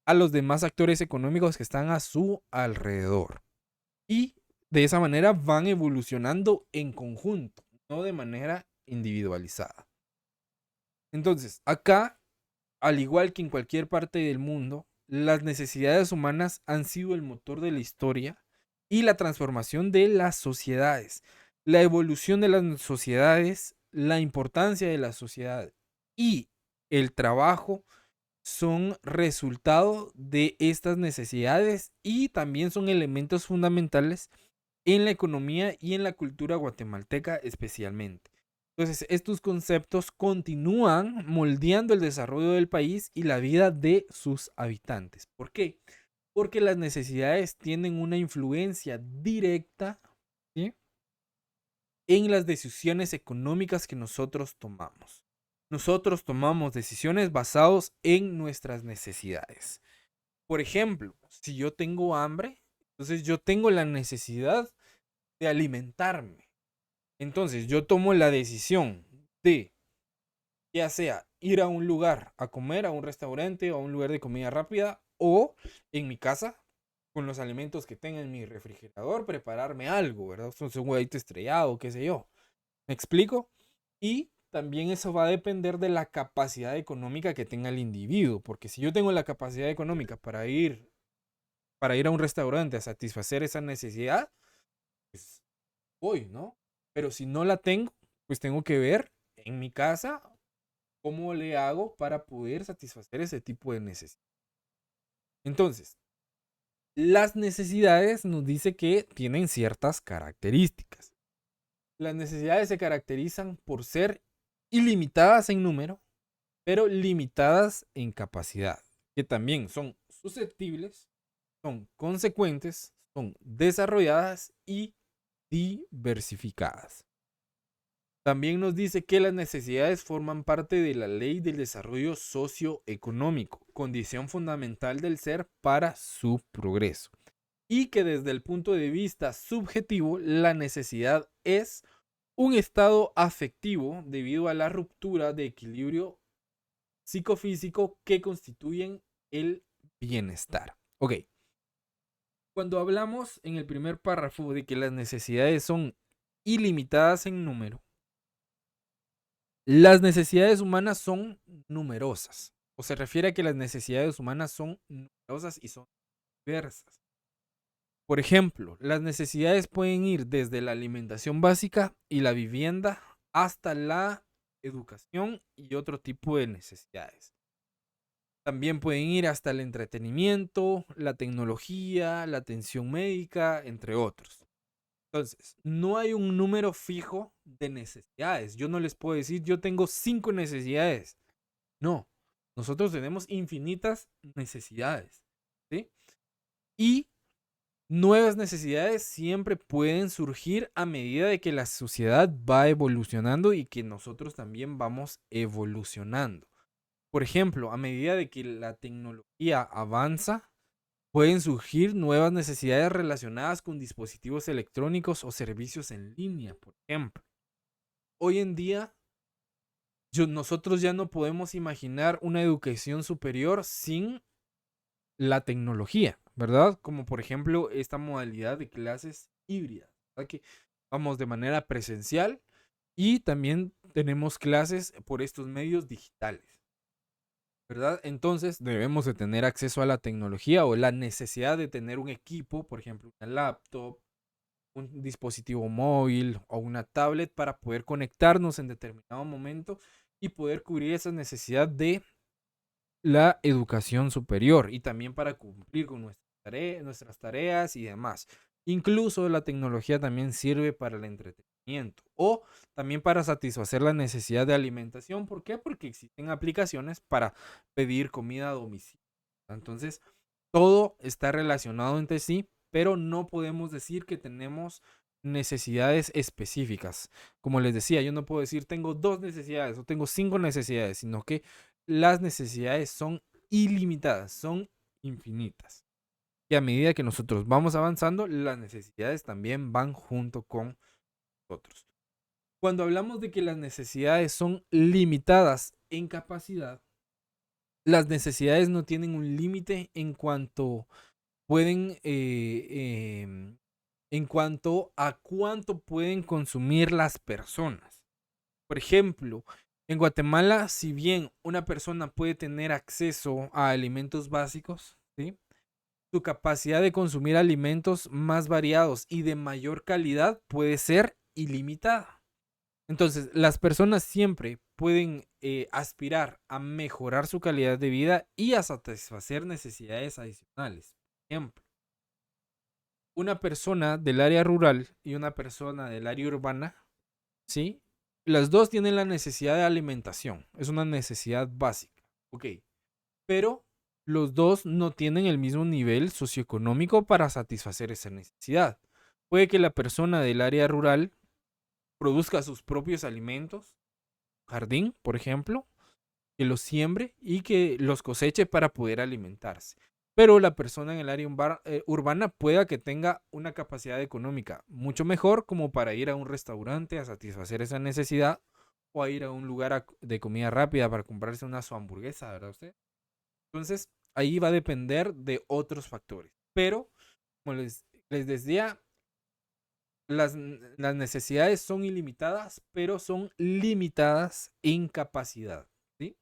a los demás actores económicos que están a su alrededor. Y de esa manera van evolucionando en conjunto, no de manera individualizada. Entonces, acá, al igual que en cualquier parte del mundo, las necesidades humanas han sido el motor de la historia y la transformación de las sociedades. La evolución de las sociedades, la importancia de la sociedad y el trabajo son resultado de estas necesidades y también son elementos fundamentales en la economía y en la cultura guatemalteca especialmente. Entonces, estos conceptos continúan moldeando el desarrollo del país y la vida de sus habitantes. ¿Por qué? Porque las necesidades tienen una influencia directa, ¿sí?, en las decisiones económicas que nosotros tomamos. Nosotros tomamos decisiones basadas en nuestras necesidades. Por ejemplo, si yo tengo hambre, entonces yo tengo la necesidad de alimentarme. Entonces yo tomo la decisión de, ya sea ir a un lugar a comer, a un restaurante o a un lugar de comida rápida, o en mi casa, con los alimentos que tenga en mi refrigerador, prepararme algo, ¿verdad? Un huevito estrellado, qué sé yo. ¿Me explico? Y también eso va a depender de la capacidad económica que tenga el individuo, porque si yo tengo la capacidad económica para ir a un restaurante a satisfacer esa necesidad, pues voy, ¿no? Pero si no la tengo, pues tengo que ver en mi casa cómo le hago para poder satisfacer ese tipo de necesidad. Entonces, las necesidades nos dice que tienen ciertas características. Las necesidades se caracterizan por ser ilimitadas en número, pero limitadas en capacidad, que también son susceptibles, son consecuentes, son desarrolladas y diversificadas. También nos dice que las necesidades forman parte de la ley del desarrollo socioeconómico, condición fundamental del ser para su progreso. Y que desde el punto de vista subjetivo, la necesidad es un estado afectivo debido a la ruptura de equilibrio psicofísico que constituyen el bienestar. Ok. Cuando hablamos en el primer párrafo de que las necesidades son ilimitadas en número, las necesidades humanas son numerosas. O se refiere a que las necesidades humanas son numerosas y son diversas. Por ejemplo, las necesidades pueden ir desde la alimentación básica y la vivienda hasta la educación y otro tipo de necesidades. También pueden ir hasta el entretenimiento, la tecnología, la atención médica, entre otros. Entonces, no hay un número fijo de necesidades. Yo no les puedo decir, yo tengo 5 necesidades. No, nosotros tenemos infinitas necesidades, ¿sí? Y nuevas necesidades siempre pueden surgir a medida de que la sociedad va evolucionando y que nosotros también vamos evolucionando. Por ejemplo, a medida de que la tecnología avanza, pueden surgir nuevas necesidades relacionadas con dispositivos electrónicos o servicios en línea, por ejemplo. Hoy en día, nosotros ya no podemos imaginar una educación superior sin la tecnología, ¿verdad? Como por ejemplo esta modalidad de clases híbridas, ¿verdad? Que vamos de manera presencial y también tenemos clases por estos medios digitales, ¿verdad? Entonces debemos de tener acceso a la tecnología o la necesidad de tener un equipo, por ejemplo, una laptop, un dispositivo móvil o una tablet para poder conectarnos en determinado momento y poder cubrir esa necesidad de la educación superior y también para cumplir con nuestras tareas y demás. Incluso la tecnología también sirve para el entretenimiento o también para satisfacer la necesidad de alimentación. ¿Por qué? Porque existen aplicaciones para pedir comida a domicilio. Entonces, todo está relacionado entre sí, pero no podemos decir que tenemos necesidades específicas. Como les decía, yo no puedo decir tengo 2 necesidades o tengo 5 necesidades, sino que las necesidades son ilimitadas, son infinitas. Y a medida que nosotros vamos avanzando, las necesidades también van junto con nosotros. Cuando hablamos de que las necesidades son limitadas en capacidad, las necesidades no tienen un límite en cuanto pueden, en cuanto a cuánto pueden consumir las personas. Por ejemplo, en Guatemala, si bien una persona puede tener acceso a alimentos básicos, ¿sí? Su capacidad de consumir alimentos más variados y de mayor calidad puede ser ilimitada. Entonces, las personas siempre pueden aspirar a mejorar su calidad de vida y a satisfacer necesidades adicionales. Por ejemplo, una persona del área rural y una persona del área urbana, ¿sí? Las dos tienen la necesidad de alimentación. Es una necesidad básica. Ok. Pero los dos no tienen el mismo nivel socioeconómico para satisfacer esa necesidad. Puede que la persona del área rural produzca sus propios alimentos, jardín, por ejemplo, que los siembre y que los coseche para poder alimentarse. Pero la persona en el área urbana pueda que tenga una capacidad económica mucho mejor como para ir a un restaurante a satisfacer esa necesidad o a ir a un lugar de comida rápida para comprarse una su hamburguesa, ¿verdad usted? Entonces, ahí va a depender de otros factores. Pero, como les decía, las necesidades son ilimitadas, pero son limitadas en capacidad. ¿Sí?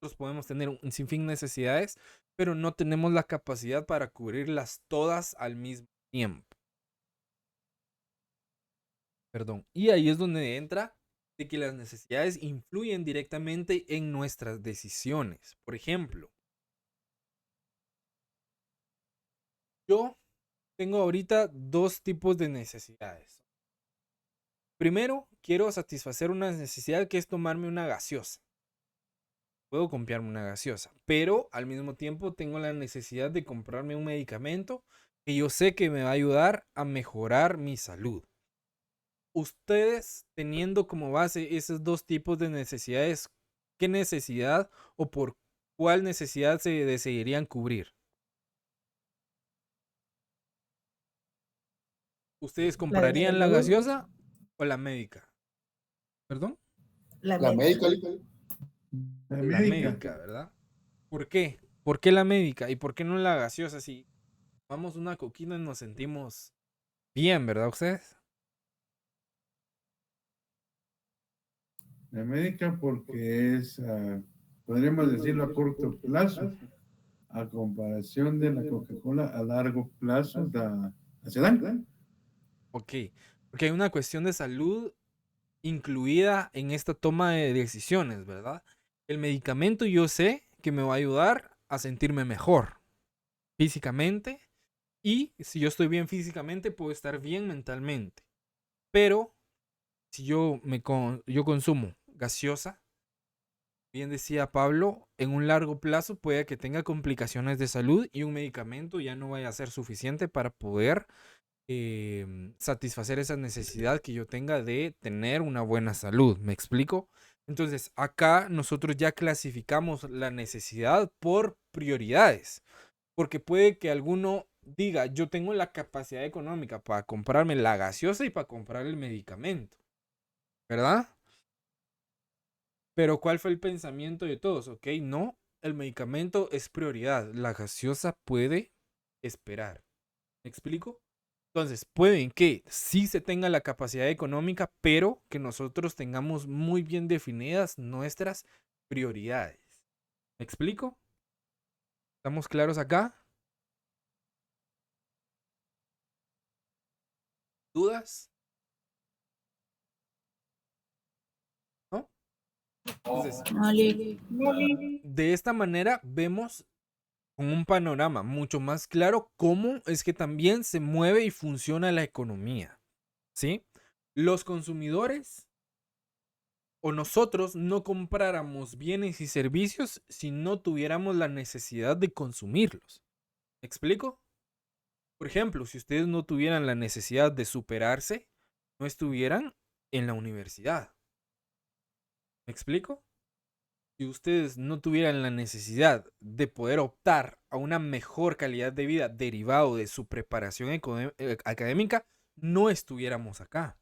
Nosotros podemos tener un sinfín de necesidades, pero no tenemos la capacidad para cubrirlas todas al mismo tiempo. Perdón. Y ahí es donde entra de que las necesidades influyen directamente en nuestras decisiones. Por ejemplo, yo tengo ahorita 2 tipos de necesidades. Primero, quiero satisfacer una necesidad que es tomarme una gaseosa. Puedo comprarme una gaseosa, pero al mismo tiempo tengo la necesidad de comprarme un medicamento que yo sé que me va a ayudar a mejorar mi salud. Ustedes, teniendo como base esos 2 tipos de necesidades, ¿qué necesidad o por cuál necesidad se decidirían cubrir? ¿Ustedes comprarían la gaseosa o la médica? ¿Perdón? La La médica. médica. La La médica. médica, ¿verdad? ¿Por qué? ¿Por qué la médica? ¿Y por qué no la gaseosa? Si tomamos una coquina y nos sentimos bien, ¿verdad ustedes? La médica porque es, podríamos decirlo a corto plazo, a comparación de la Coca-Cola a largo plazo, hace daño. Ok, porque hay una cuestión de salud incluida en esta toma de decisiones, ¿verdad? El medicamento yo sé que me va a ayudar a sentirme mejor físicamente y si yo estoy bien físicamente puedo estar bien mentalmente. Pero si yo consumo gaseosa, bien decía Pablo, en un largo plazo puede que tenga complicaciones de salud y un medicamento ya no vaya a ser suficiente para poder satisfacer esa necesidad que yo tenga de tener una buena salud. ¿Me explico? Entonces, acá nosotros ya clasificamos la necesidad por prioridades. Porque puede que alguno diga, yo tengo la capacidad económica para comprarme la gaseosa y para comprar el medicamento, ¿verdad? Pero ¿cuál fue el pensamiento de todos? Ok, no, el medicamento es prioridad, la gaseosa puede esperar. ¿Me explico? Entonces, pueden que sí se tenga la capacidad económica, pero que nosotros tengamos muy bien definidas nuestras prioridades. ¿Me explico? ¿Estamos claros acá? ¿Dudas? ¿No? Entonces, No, Lili. de esta manera vemos con un panorama mucho más claro cómo es que también se mueve y funciona la economía. ¿Sí? Los consumidores o nosotros no compráramos bienes y servicios si no tuviéramos la necesidad de consumirlos. ¿Me explico? Por ejemplo, si ustedes no tuvieran la necesidad de superarse, no estuvieran en la universidad. ¿Me explico? Si ustedes no tuvieran la necesidad de poder optar a una mejor calidad de vida derivado de su preparación académica, no estuviéramos acá.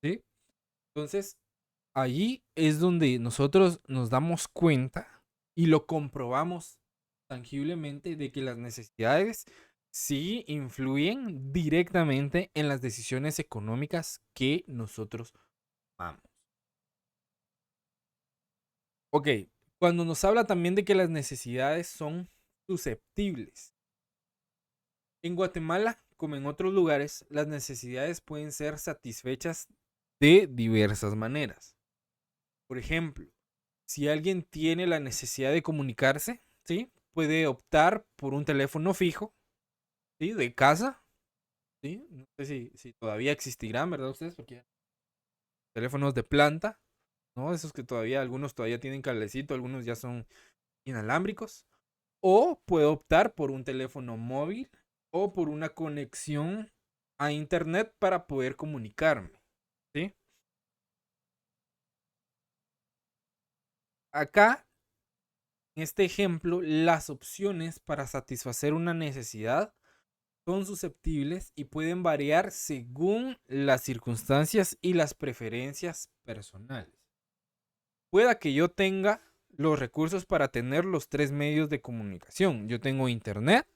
¿Sí? Entonces, allí es donde nosotros nos damos cuenta y lo comprobamos tangiblemente de que las necesidades sí influyen directamente en las decisiones económicas que nosotros tomamos. Ok, cuando nos habla también de que las necesidades son susceptibles. En Guatemala, como en otros lugares, las necesidades pueden ser satisfechas de diversas maneras. Por ejemplo, si alguien tiene la necesidad de comunicarse, ¿sí? Puede optar por un teléfono fijo, ¿sí? De casa, ¿sí? No sé si todavía existirán, ¿verdad ustedes? Porque teléfonos de planta, ¿no? Esos que todavía, algunos todavía tienen cablecito, algunos ya son inalámbricos. O puede optar por un teléfono móvil o por una conexión a internet para poder comunicarme, ¿sí? Acá, en este ejemplo, las opciones para satisfacer una necesidad son susceptibles y pueden variar según las circunstancias y las preferencias personales. Pueda que yo tenga los recursos para tener los tres medios de comunicación. Yo tengo internet,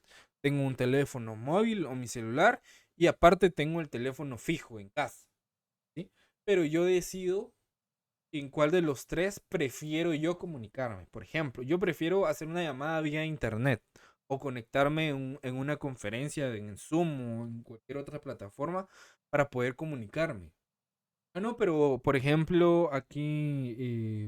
tengo un teléfono móvil o mi celular y aparte tengo el teléfono fijo en casa, ¿sí? Pero yo decido en cuál de los tres prefiero yo comunicarme. Por ejemplo, yo prefiero hacer una llamada vía internet o conectarme en una conferencia en Zoom o en cualquier otra plataforma para poder comunicarme. Ah, no, pero por ejemplo, aquí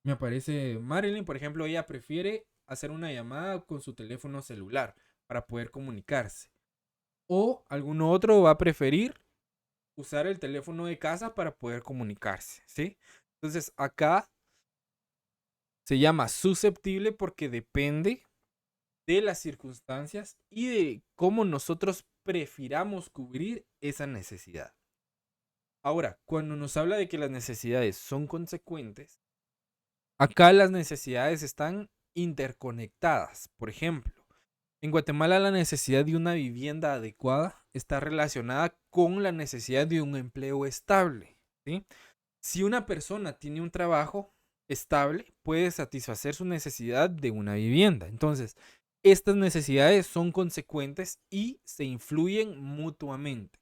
me aparece Marilyn, por ejemplo, ella prefiere hacer una llamada con su teléfono celular para poder comunicarse. O alguno otro va a preferir usar el teléfono de casa para poder comunicarse, ¿sí? Entonces acá se llama susceptible porque depende de las circunstancias y de cómo nosotros prefiramos cubrir esa necesidad. Ahora, cuando nos habla de que las necesidades son consecuentes, acá las necesidades están interconectadas. Por ejemplo, en Guatemala la necesidad de una vivienda adecuada está relacionada con la necesidad de un empleo estable, ¿sí? Si una persona tiene un trabajo estable, puede satisfacer su necesidad de una vivienda. Entonces, estas necesidades son consecuentes y se influyen mutuamente.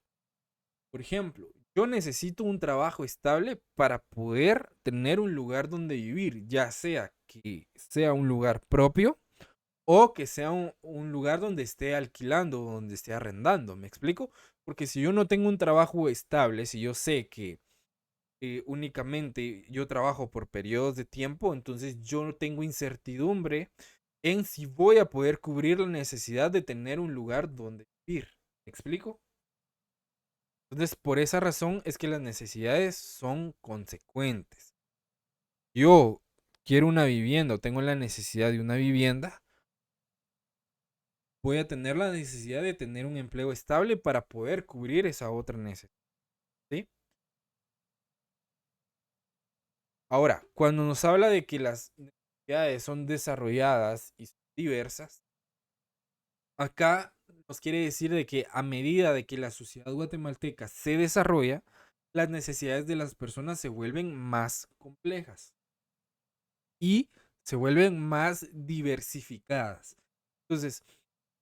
Por ejemplo, yo necesito un trabajo estable para poder tener un lugar donde vivir, ya sea que sea un lugar propio o que sea un lugar donde esté alquilando o donde esté arrendando. ¿Me explico? Porque si yo no tengo un trabajo estable, si yo sé que únicamente yo trabajo por periodos de tiempo, entonces yo no tengo incertidumbre en si voy a poder cubrir la necesidad de tener un lugar donde vivir. ¿Me explico? Entonces, por esa razón es que las necesidades son consecuentes. Yo quiero una vivienda o tengo la necesidad de una vivienda, voy a tener la necesidad de tener un empleo estable para poder cubrir esa otra necesidad. ¿Sí? Ahora, cuando nos habla de que las necesidades son desarrolladas y son diversas, Acá nos quiere decir de que a medida de que la sociedad guatemalteca se desarrolla, las necesidades de las personas se vuelven más complejas y se vuelven más diversificadas. Entonces,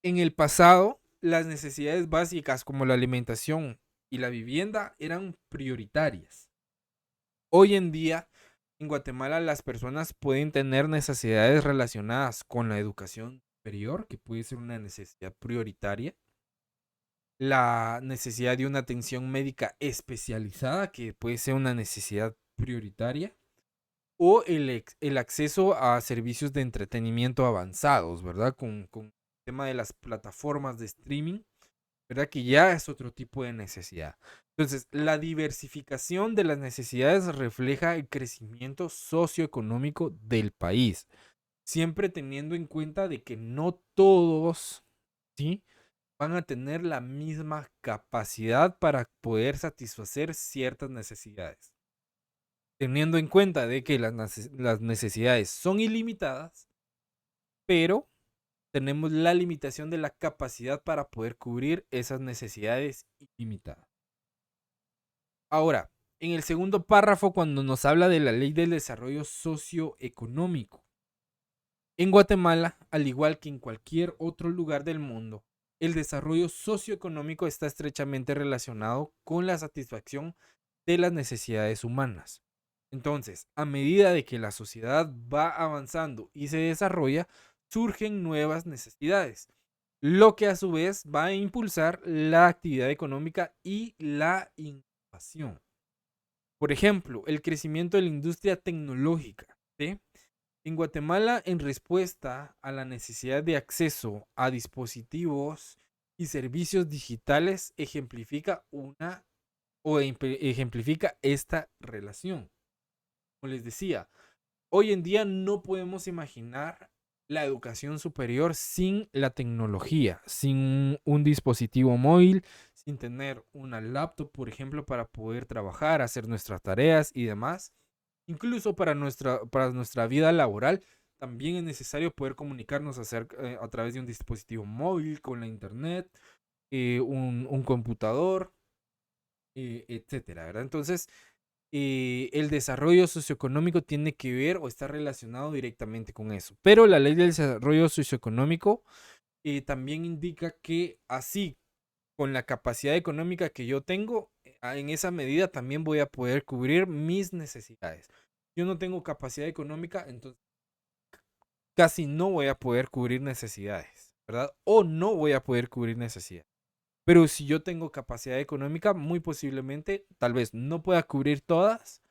en el pasado, las necesidades básicas como la alimentación y la vivienda eran prioritarias. Hoy en día, en Guatemala, las personas pueden tener necesidades relacionadas con la educación superior, que puede ser una necesidad prioritaria, la necesidad de una atención médica especializada, que puede ser una necesidad prioritaria, o el acceso a servicios de entretenimiento avanzados, ¿verdad? Con el tema de las plataformas de streaming, ¿verdad? Que ya es otro tipo de necesidad. Entonces, la diversificación de las necesidades refleja el crecimiento socioeconómico del país, siempre teniendo en cuenta de que no todos, ¿sí?, van a tener la misma capacidad para poder satisfacer ciertas necesidades. Teniendo en cuenta de que las necesidades son ilimitadas, pero tenemos la limitación de la capacidad para poder cubrir esas necesidades ilimitadas. Ahora, en el segundo párrafo, cuando nos habla de la ley del desarrollo socioeconómico, en Guatemala, al igual que en cualquier otro lugar del mundo, el desarrollo socioeconómico está estrechamente relacionado con la satisfacción de las necesidades humanas. Entonces, a medida de que la sociedad va avanzando y se desarrolla, surgen nuevas necesidades, lo que a su vez va a impulsar la actividad económica y la innovación. Por ejemplo, el crecimiento de la industria tecnológica, ¿sí? En Guatemala, en respuesta a la necesidad de acceso a dispositivos y servicios digitales, ejemplifica esta relación. Como les decía, hoy en día no podemos imaginar la educación superior sin la tecnología, sin un dispositivo móvil, sin tener una laptop, por ejemplo, para poder trabajar, hacer nuestras tareas y demás. Incluso para nuestra vida laboral, también es necesario poder comunicarnos a través de un dispositivo móvil, con la internet, un computador, etcétera, ¿verdad? Entonces, el desarrollo socioeconómico tiene que ver o está relacionado directamente con eso. Pero la ley del desarrollo socioeconómico también indica que así, con la capacidad económica que yo tengo, en esa medida también voy a poder cubrir mis necesidades. Yo no tengo capacidad económica, entonces casi no voy a poder cubrir necesidades, ¿verdad? O no voy a poder cubrir necesidades. Pero si yo tengo capacidad económica, muy posiblemente, tal vez no pueda cubrir todas,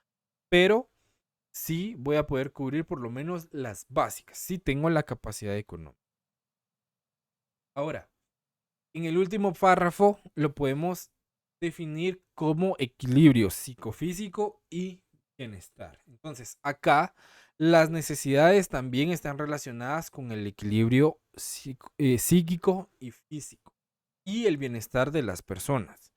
pero sí voy a poder cubrir por lo menos las básicas. Sí tengo la capacidad económica. Ahora, en el último párrafo lo podemos definir como equilibrio psicofísico y bienestar. Entonces, acá las necesidades también están relacionadas con el equilibrio psíquico y físico y el bienestar de las personas.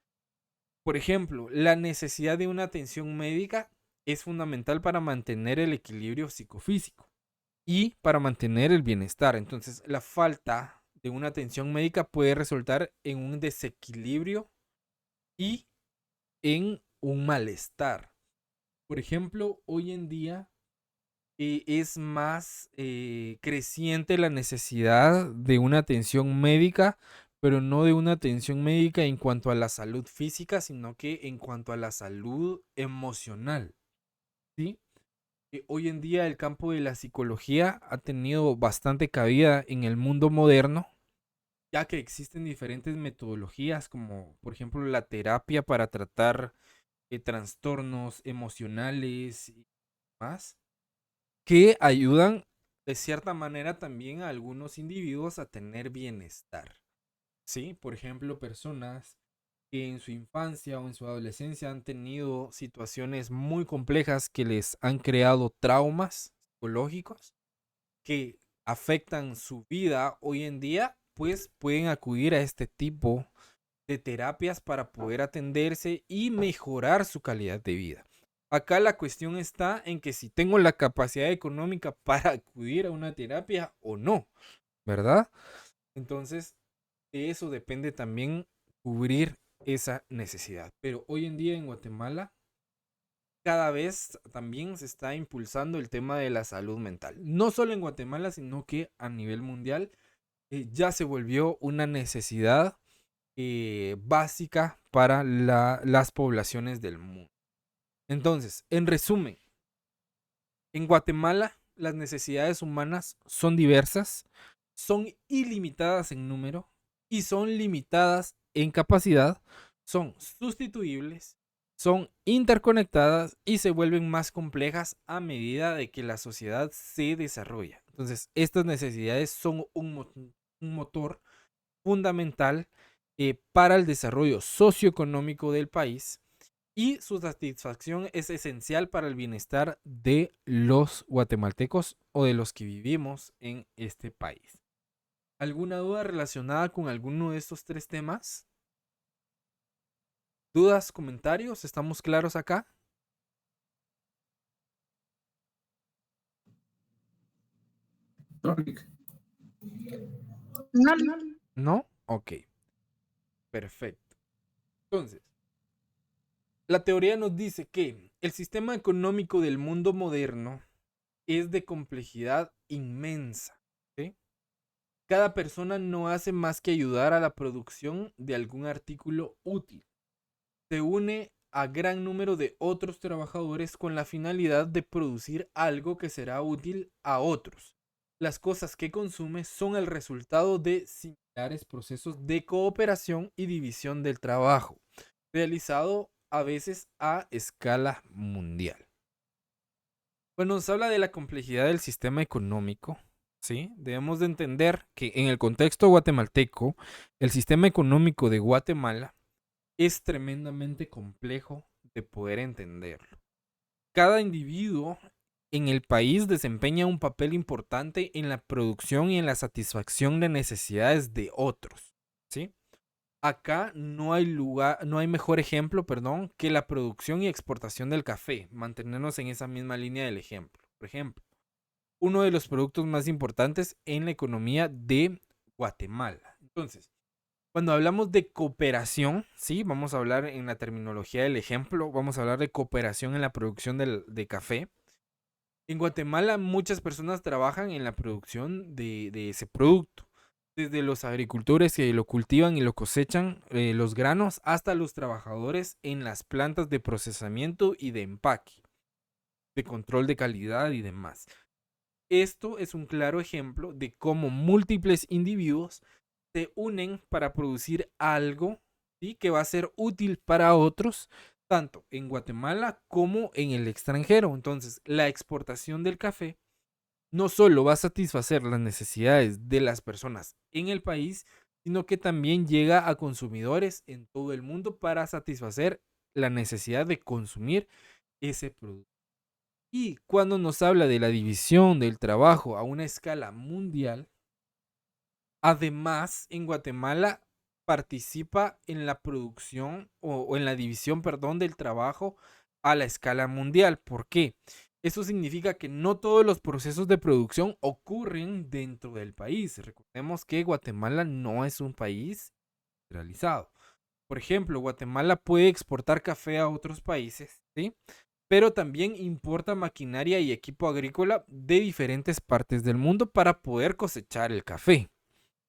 Por ejemplo, la necesidad de una atención médica es fundamental para mantener el equilibrio psicofísico y para mantener el bienestar. Entonces, la falta de una atención médica puede resultar en un desequilibrio y en un malestar. Por ejemplo, hoy en día es más creciente la necesidad de una atención médica, pero no de una atención médica en cuanto a la salud física, sino que en cuanto a la salud emocional, ¿sí? Hoy en día el campo de la psicología ha tenido bastante cabida en el mundo moderno, ya que existen diferentes metodologías, como por ejemplo la terapia para tratar trastornos emocionales y más, que ayudan de cierta manera también a algunos individuos a tener bienestar. ¿Sí? Por ejemplo, personas que en su infancia o en su adolescencia han tenido situaciones muy complejas que les han creado traumas psicológicos que afectan su vida hoy en día, pues pueden acudir a este tipo de terapias para poder atenderse y mejorar su calidad de vida. Acá la cuestión está en que si tengo la capacidad económica para acudir a una terapia o no, ¿verdad? Entonces, de eso depende también cubrir esa necesidad. Pero hoy en día en Guatemala cada vez también se está impulsando el tema de la salud mental. No solo en Guatemala, sino que a nivel mundial ya se volvió una necesidad básica para las poblaciones del mundo. Entonces, en resumen, en Guatemala las necesidades humanas son diversas, son ilimitadas en número y son limitadas en capacidad, son sustituibles, son interconectadas y se vuelven más complejas a medida de que la sociedad se desarrolla. Entonces, estas necesidades son un motor fundamental para el desarrollo socioeconómico del país y su satisfacción es esencial para el bienestar de los guatemaltecos o de los que vivimos en este país. ¿Alguna duda relacionada con alguno de estos tres temas? ¿Dudas, comentarios? ¿Estamos claros acá? Tonic. No, ¿No? Ok. Perfecto. Entonces, la teoría nos dice que el sistema económico del mundo moderno es de complejidad inmensa. ¿Sí? Cada persona no hace más que ayudar a la producción de algún artículo útil. Se une a gran número de otros trabajadores con la finalidad de producir algo que será útil a otros. Las cosas que consume son el resultado de similares procesos de cooperación y división del trabajo, realizado a veces a escala mundial. Cuando nos habla de la complejidad del sistema económico, ¿sí? Debemos de entender que en el contexto guatemalteco, el sistema económico de Guatemala es tremendamente complejo de poder entenderlo. Cada individuo en el país desempeña un papel importante en la producción y en la satisfacción de necesidades de otros, ¿sí? Acá no hay mejor ejemplo, que la producción y exportación del café. Mantenernos en esa misma línea del ejemplo. Por ejemplo, uno de los productos más importantes en la economía de Guatemala. Entonces, cuando hablamos de cooperación, sí, vamos a hablar en la terminología del ejemplo, vamos a hablar de cooperación en la producción de café. En Guatemala muchas personas trabajan en la producción de ese producto, desde los agricultores que lo cultivan y lo cosechan, los granos, hasta los trabajadores en las plantas de procesamiento y de empaque, de control de calidad y demás. Esto es un claro ejemplo de cómo múltiples individuos se unen para producir algo, ¿sí?, que va a ser útil para otros, tanto en Guatemala como en el extranjero. Entonces, la exportación del café no solo va a satisfacer las necesidades de las personas en el país, sino que también llega a consumidores en todo el mundo para satisfacer la necesidad de consumir ese producto. Y cuando nos habla de la división del trabajo a una escala mundial, además en Guatemala participa en la producción o en la división, del trabajo a la escala mundial. ¿Por qué? Eso significa que no todos los procesos de producción ocurren dentro del país. Recordemos que Guatemala no es un país realizado. Por ejemplo, Guatemala puede exportar café a otros países, ¿sí?, pero también importa maquinaria y equipo agrícola de diferentes partes del mundo para poder cosechar el café,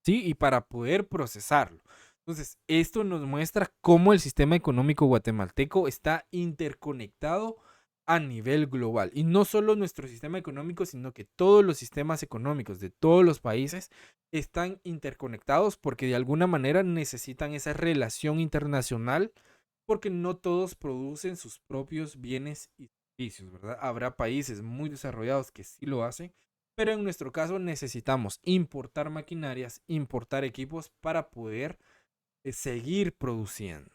¿sí?, y para poder procesarlo. Entonces, esto nos muestra cómo el sistema económico guatemalteco está interconectado a nivel global. Y no solo nuestro sistema económico, sino que todos los sistemas económicos de todos los países están interconectados porque de alguna manera necesitan esa relación internacional, porque no todos producen sus propios bienes y servicios, ¿verdad? Habrá países muy desarrollados que sí lo hacen, pero en nuestro caso necesitamos importar maquinarias, importar equipos para poder seguir produciendo.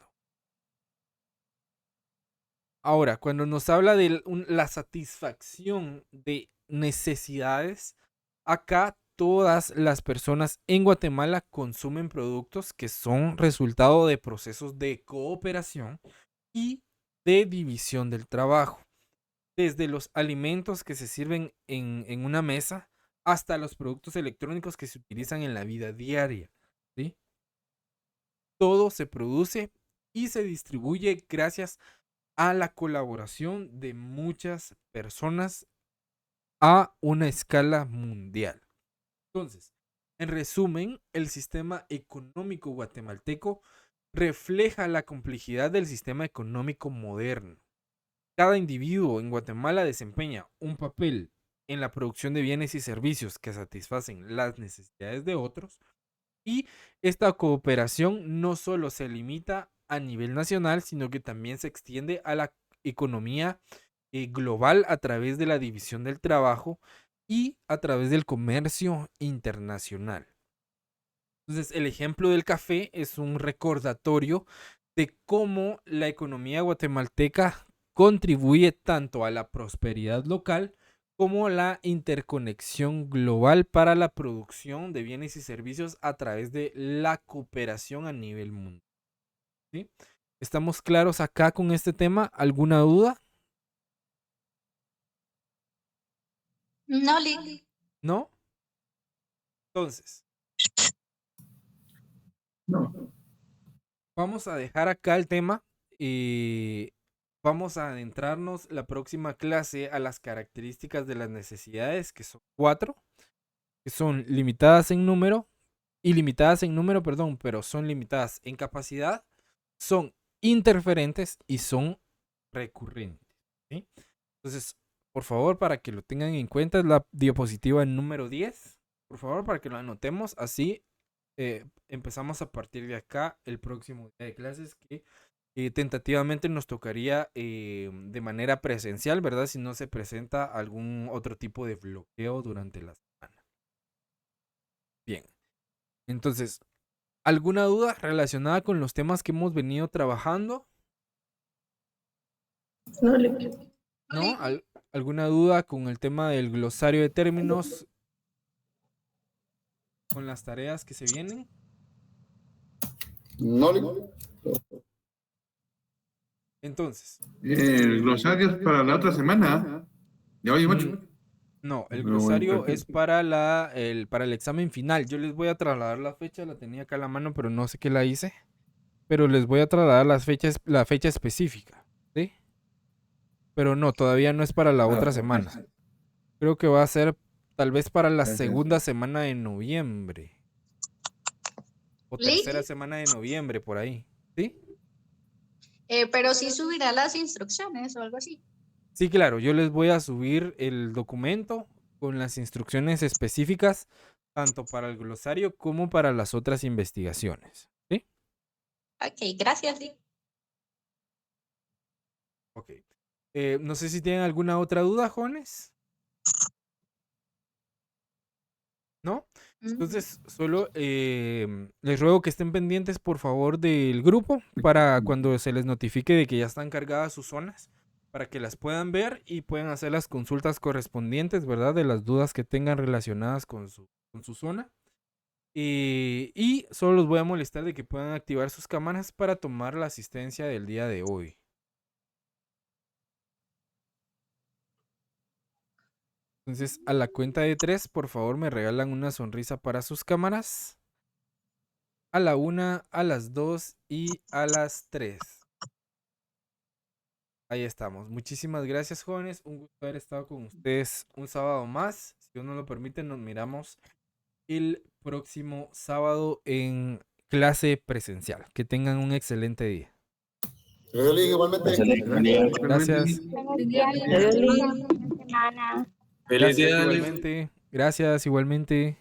Ahora, cuando nos habla de la satisfacción de necesidades, acá todas las personas en Guatemala consumen productos que son resultado de procesos de cooperación y de división del trabajo. Desde los alimentos que se sirven en una mesa hasta los productos electrónicos que se utilizan en la vida diaria, ¿sí? todo se produce y se distribuye gracias a la colaboración de muchas personas a una escala mundial. Entonces, en resumen, el sistema económico guatemalteco refleja la complejidad del sistema económico moderno. Cada individuo en Guatemala desempeña un papel en la producción de bienes y servicios que satisfacen las necesidades de otros, y esta cooperación no solo se limita a nivel nacional, sino que también se extiende a la economía global a través de la división del trabajo y a través del comercio internacional. Entonces, el ejemplo del café es un recordatorio de cómo la economía guatemalteca contribuye tanto a la prosperidad local como la interconexión global para la producción de bienes y servicios a través de la cooperación a nivel mundial. ¿Sí? ¿Estamos claros acá con este tema? ¿Alguna duda? No, Lili. ¿No? Entonces, No. vamos a dejar acá el tema y vamos a adentrarnos la próxima clase a las características de las necesidades, que son 4, que son limitadas en número, ilimitadas en número, perdón, pero son limitadas en capacidad, son interferentes y son recurrentes. ¿Sí? Entonces, por favor, para que lo tengan en cuenta, es la diapositiva número 10. Por favor, para que lo anotemos, así empezamos a partir de acá el próximo día de clases, que tentativamente nos tocaría de manera presencial, ¿verdad? Si no se presenta algún otro tipo de bloqueo durante la semana. Bien. Entonces, ¿alguna duda relacionada con los temas que hemos venido trabajando? No, Lili. ¿No? ¿Alguna duda con el tema del glosario de términos? ¿Con las tareas que se vienen? No, Entonces, El glosario es para la otra semana. Ya oye mucho. no, el Pero glosario bueno, es para el examen final. Yo les voy a trasladar la fecha, la tenía acá a la mano, pero no sé qué la hice. Pero les voy a trasladar la fecha específica, ¿sí? Pero no, todavía no es para la otra semana. Creo que va a ser tal vez para la segunda semana de noviembre. O tercera semana de noviembre, por ahí. ¿Sí? Pero sí subirá las instrucciones o algo así. Sí, claro, yo les voy a subir el documento con las instrucciones específicas, tanto para el glosario como para las otras investigaciones. ¿Sí? Ok, gracias, Lili. Ok. No sé si tienen alguna otra duda, jóvenes. ¿No? Entonces, solo les ruego que estén pendientes, por favor, del grupo para cuando se les notifique de que ya están cargadas sus zonas, para que las puedan ver y puedan hacer las consultas correspondientes, ¿verdad? De las dudas que tengan relacionadas con su zona. Y solo los voy a molestar de que puedan activar sus cámaras para tomar la asistencia del día de hoy. Entonces, a la cuenta de 3, por favor, me regalan una sonrisa para sus cámaras. A la 1, a las 2 y a las 3. Ahí estamos. Muchísimas gracias, jóvenes. Un gusto haber estado con ustedes un sábado más. Si Dios nos lo permite, nos miramos el próximo sábado en clase presencial. Que tengan un excelente día. igualmente. Gracias. Feliz día. Gracias igualmente. Gracias igualmente.